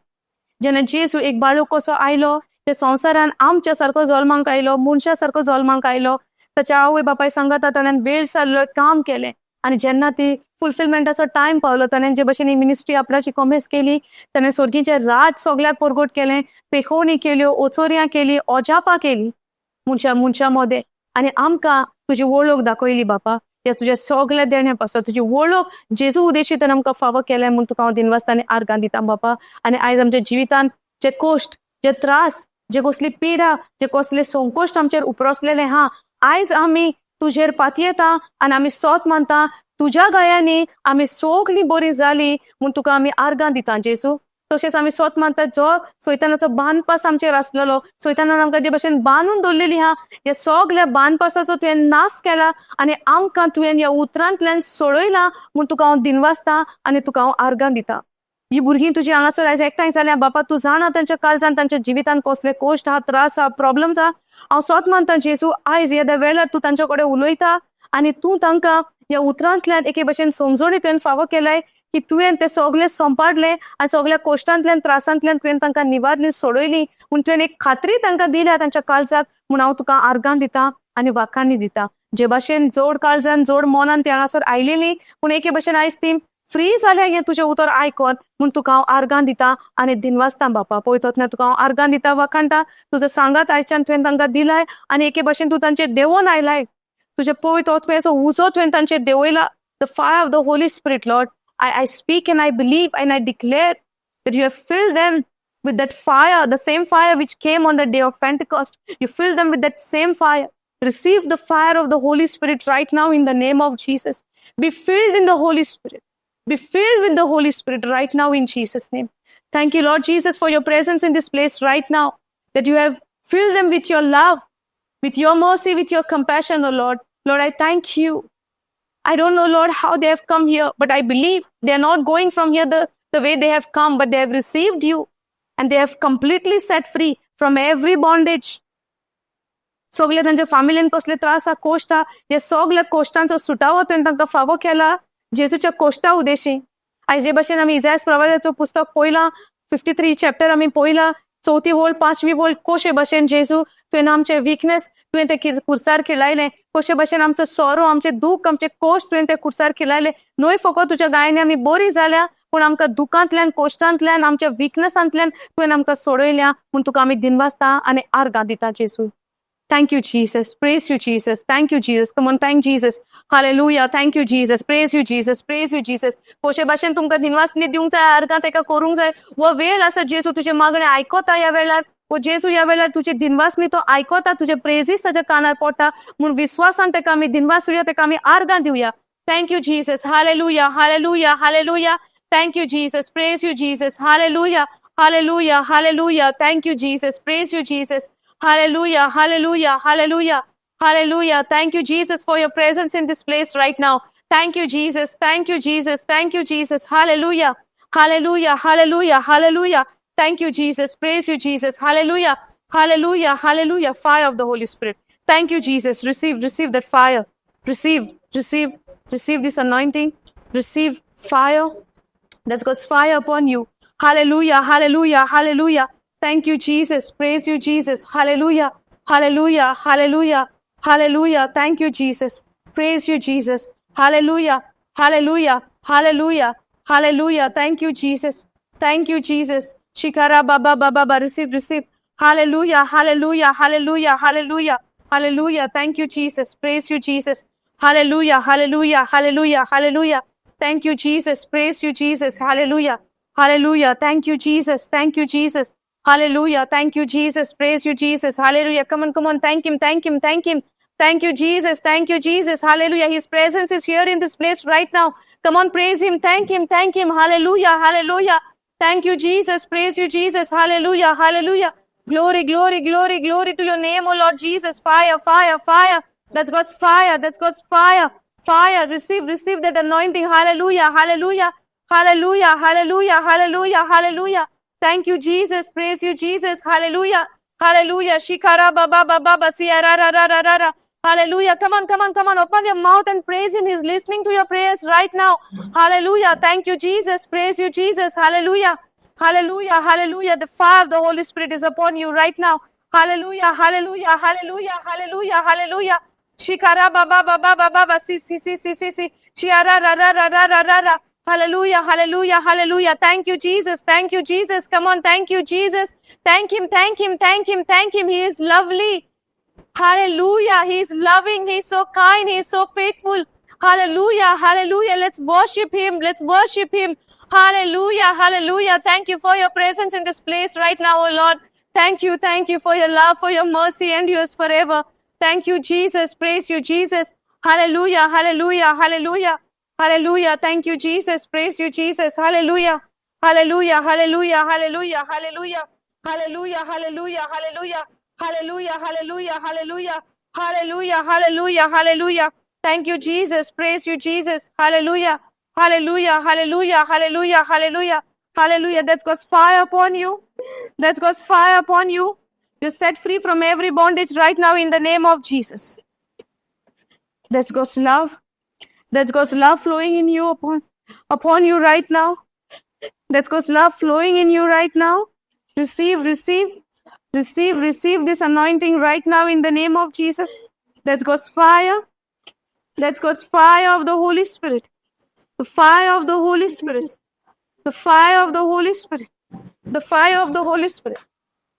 जेन्ना जेजू एक बाळो कसो आयलो त्या संवसारान आमच्या सारको जल्मांक आयलो, मनशा सारको जल्मांक आयलो. ताच्या आवय बापाय सांगता ताणें वेळ सारलो काम केलें आनी जेन्ना ती फुलफिलमेंटाचो टायम पावलो ताणें जे भशेन ही मिनिस्ट्री आपणाची कॉमेस केली, ताणें सर्गीचें राज सगळ्याक परगट केलें, पेखोवणी केल्यो, ओचोऱ्यां केली, ओजापां केली मनशा मदें. आनी आमकां तुजी वळख दाखयली बापा. त्या तुज्या सगळ्या देण्या पासत तुजी वळख जेजू उद्देशीत आमकां फावो केलें म्हूण तुका हांव दिनवासता आनी आर्गां दिता बापा. आनी आयज आमच्या जिवितान जे कोश्ट, जे त्रास, जे कसली पिडा, जे कसले संकोश्ट आमचेर उप्रोसलेले आहा, आयज आमी तुजेर पातयेता आनी आमी सोत मानता तुज्या गायांनी आमी सगळीं बरीं जालीं म्हूण तुका आमी आर्गां दिता जेजू. तशेंच आमी स्वत मानतात जो सैतानाचो बांदपास आमचेर आसलेलो, सैतानान आमकां जे भशेन बांदून दवरलेली आहा, हे सगळ्या बांदपासाचो तुवें नाश केला आनी आमकां तुवें ह्या उतरांतल्यान सोडयला म्हूण तुका हांव दिनवासता आनी तुका हांव आर्गां दिता. ही भुरगीं तुजी हांगासर आयज एकठांय जाल्या बापा, तूं जाणा तांच्या काळजान तांच्या जिवितान कसले कोश्ट आहा, त्रास आहा, प्रॉब्लेम्स आहा. हांव स्वत मानता जेजू आयज येद्या वेळार तूं तांच्या कडेन उलयता आनी तूं तांकां ह्या उतरांतल्यान एके भशेन समजोणी तुवें फावो केलाय की तुवें ते सगळे संपाडले आनी सगळ्या कोश्टांतल्यान त्रासांतल्यान तुवें तांकां निवारली, सोडयली म्हूण तुवें एक खात्री तांकां दिल्या तांच्या काळजाक म्हूण हांव तुका आर्गां दिता आनी वाखाणी दिता. जे भाशेन जोड काळजान जोड मोनान ती हांगासर आयलेली पूण एके भशेन आयज ती फ्री जाल्या हें तुजें उतर आयकोन म्हूण तुका हांव आर्गां दिता आनी दिनवासता बापा. पळयतोतल्या तुका हांव आर्गां दिता, वाखाणटा. तुजो सांगात आयच्यान तुवें तांकां दिलाय आनी एके भशेन तूं तांचेर देंवोन आयलाय. तुजे पवित्र आत्म्याचो उजो तुवें तांचेर देंवयला. The fire of the Holy Spirit Lord, I speak and I believe and I declare that you have filled them with that fire, the same fire which came on the day of Pentecost. You filled them with that same fire. Receive the fire of the Holy Spirit right now in the name of Jesus. Be filled in the Holy Spirit. Be filled with the Holy Spirit right now in Jesus' name. Thank you, Lord Jesus, for your presence in this place right now, that you have filled them with your love, with your mercy, with your compassion, oh Lord. Lord, I thank you. I don't know, Lord, how they have come here, but I believe they are not going from here the way they have come, but they have received you and they have completely set free from every bondage. सगळे तांच्या फॅमिलीन कसले त्रास आहा, कोश्ट आहा, हे सगळ्या कोश्टांचो सुटावो तुवें तांकां फावो केला जेजूच्या कोश्टा उदेशी. आयज जे भशेन आमी इसायास प्रवादिचो पुस्तक पळयलां, 53 चॅप्टर आमी पळयलां, 4थी वोळ 5वी वोळ, कशे भशेन जेजू तुवें आमचे विकनेस तुवें ते कुर्सार खिळायले, कशे भशेन आमचो सोरो, आमचे दूख, आमचे कोश्ट तुवें ते कुर्सार खिळायले. न्हय फकत तुज्या गायने आमी बरी जाल्या पूण आमकां दुखांतल्यान, कोश्टांतल्यान, आमच्या विकनेसांतल्यान तुवें आमकां सोडयल्या म्हूण तुका आमी दिनवासता आनी आर्गां दिता जेजू. Thank you, Jesus. Praise you, Jesus. Thank you, Jesus. Come on, thank Jesus. Hallelujah. Thank you, Jesus. Praise you, Jesus. Praise you, Jesus. कशे भाशेन तुमकां दिनवासनी दिवंक जाय, आर्गां तेका करूंक जाय. वो वेळ आसा जेजू तुजे मागणे आयकोता ह्या वेळार. वो जेजू ह्या वेळार तुजे दिनवासनी तो आयकोता, तुजे प्रेजीस ताच्या कानार पडटा म्हूण विश्वासान तेका आमी दिनवास दिवया, तेका आमी आर्गां दिवया. Thank you, Jesus. Hallelujah. Hallelujah. Hallelujah. Thank you, Jesus. Praise you, Jesus. Hallelujah. Hallelujah. Hallelujah. Thank you, Jesus. Praise you, Jesus. Hallelujah, hallelujah, hallelujah, hallelujah. Thank you, Jesus, for your presence in this place right now. Thank you, Jesus. Thank you, Jesus. Thank you, Jesus. Hallelujah, hallelujah, hallelujah, hallelujah. Thank you, Jesus. Praise you, Jesus. Hallelujah, hallelujah, hallelujah. Fire of the Holy Spirit. Thank you, Jesus. Receive that fire. Receive this anointing. Receive fire. That's God's fire upon you. Hallelujah, hallelujah, hallelujah. Thank you, Jesus. Praise you, Jesus. Hallelujah. Hallelujah. Hallelujah. Hallelujah. Thank you, Jesus. Praise you, Jesus. Hallelujah. Hallelujah. Hallelujah. Hallelujah. Thank you, Jesus. Thank you, Jesus. Shikara baba baba. Receive. Hallelujah. Hallelujah. Hallelujah. Hallelujah. Hallelujah. Thank you, Jesus. Praise you, Jesus. Hallelujah. Hallelujah. Hallelujah. Hallelujah. Thank you, Jesus. Praise you, Jesus. Hallelujah. Hallelujah. Thank you, Jesus. Thank you, Jesus. Hallelujah. Thank you, Jesus. Praise you, Jesus. Hallelujah. Come on. Thank him. Thank you, Jesus. Thank you, Jesus. Hallelujah. His presence is here in this place right now. Come on, praise him. Thank him. Hallelujah. Hallelujah. Thank you, Jesus. Praise you, Jesus. Hallelujah. Hallelujah. Glory to your name, oh Lord Jesus. Fire. That's God's fire. Fire. Receive that anointing. Hallelujah. Hallelujah. Hallelujah. Hallelujah. Hallelujah. Hallelujah. Thank you, Jesus. Praise you, Jesus. Hallelujah. Hallelujah. Shikara baba siya ra. Hallelujah. Come on. Open your mouth and praise him. He's listening to your prayers right now. Hallelujah. Thank you, Jesus. Praise you, Jesus. Hallelujah. Hallelujah. Hallelujah. The fire of the Holy Spirit is upon you right now. Hallelujah. Hallelujah. Hallelujah. Hallelujah. Hallelujah. Shikara baba si. Shiara ra. Hallelujah, hallelujah, hallelujah. Thank you, Jesus. Thank you, Jesus. Come on, thank you, Jesus. Thank him. He is lovely. Hallelujah. He is loving. He is so kind. He is so faithful. Hallelujah. Let's worship him. Hallelujah. Thank you for your presence in this place right now, oh Lord. Thank you for your love, for your mercy endures forever. Thank you, Jesus. Praise you, Jesus. Hallelujah. Hallelujah. Thank you, Jesus. Praise you, Jesus. Hallelujah. Hallelujah, hallelujah, hallelujah, hallelujah, hallelujah, hallelujah, hallelujah, hallelujah, hallelujah, hallelujah, hallelujah, hallelujah, hallelujah. Thank you, Jesus. Praise you, Jesus. Hallelujah, hallelujah, hallelujah, hallelujah, hallelujah, hallelujah. That's God's fire upon you. That's God's fire upon you. You're set free from every bondage right now in the name of Jesus. That's God's love. That's God's love flowing in you upon you right now. That's God's love flowing in you right now. Receive, receive, receive, receive this anointing right now in the name of Jesus. That's God's fire. That's God's fire of the Holy Spirit. The fire of the Holy Spirit. The fire of the Holy Spirit. The fire of the Holy Spirit.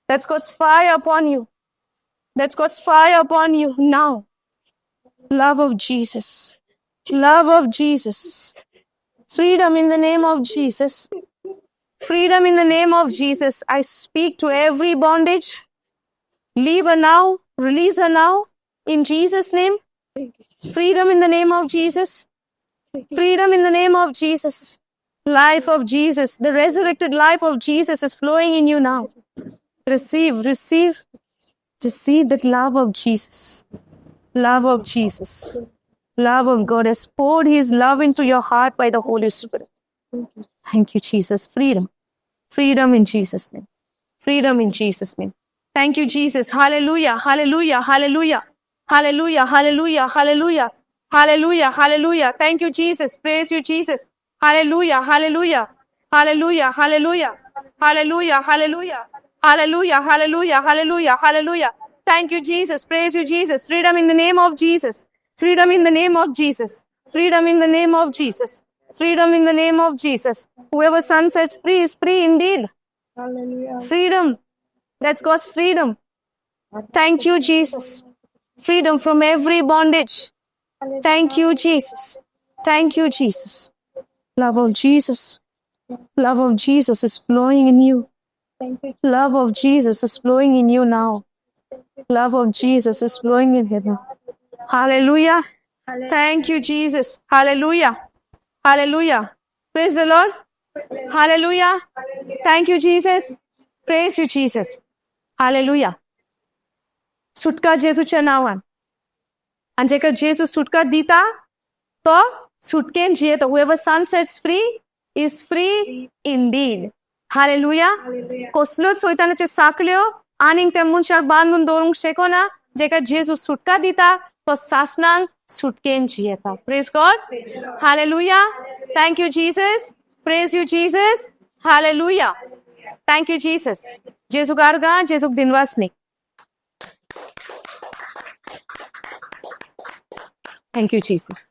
That's God's fire upon you. That's God's fire upon you now. Love of Jesus. Love of Jesus. Freedom in the name of Jesus. Freedom in the name of Jesus. I speak to every bondage. Leave her now. Release her now. In Jesus' name. Freedom in the name of Jesus. Freedom in the name of Jesus. Life of Jesus. The resurrected life of Jesus is flowing in you now. Receive, receive, receive that love of Jesus. Love of Jesus. Love of God has poured His love into your heart by the Holy Spirit. Thank you, Jesus. Freedom. Freedom in Jesus' name. Freedom in Jesus' name. Thank you, Jesus. Hallelujah. Hallelujah. Hallelujah. Hallelujah. Hallelujah. Hallelujah. Hallelujah. Hallelujah. Thank you, Jesus. Praise you, Jesus. Hallelujah. Hallelujah. Hallelujah. Hallelujah. Hallelujah. Hallelujah. Hallelujah. Hallelujah. Hallelujah. Hallelujah. Thank you, Jesus. Praise you, Jesus. Freedom in the name of Jesus. Freedom in the name of Jesus. Freedom in the name of Jesus. Freedom in the name of Jesus. Whoever Son sets free is free indeed. Hallelujah. Freedom. That's God's freedom. Thank you, Jesus. Freedom from every bondage. Thank you, Jesus. Thank you, Jesus. Love of Jesus. Love of Jesus is flowing in you. Thank you. Love of Jesus is flowing in you now. Love of Jesus is flowing in you. Hallelujah. Thank you, Jesus. Hallelujah. Hallelujah. Praise the Lord. Hallelujah. Thank you, Jesus. Praise you, Jesus. Hallelujah. सुटका जेजूच्या नावान आणि जेका जेजू सुटका दिता तो सुटकेन जियेता. Whoever Son sets free is free indeed. Hallelujah. कसलोच सैतानाचे साखल्यो आनीक त्या मनशाक बांदून दवरूंक शकना. जेका जेजू सुटका दिता तो सासणांक सुटकेन जियेता. Praise God. Hallelujah. Thank you, Jesus. Praise you, Jesus. Hallelujah. Thank you, Jesus. जेजू गारगा जेजूक दिनवासनीक. Thank you, Jesus.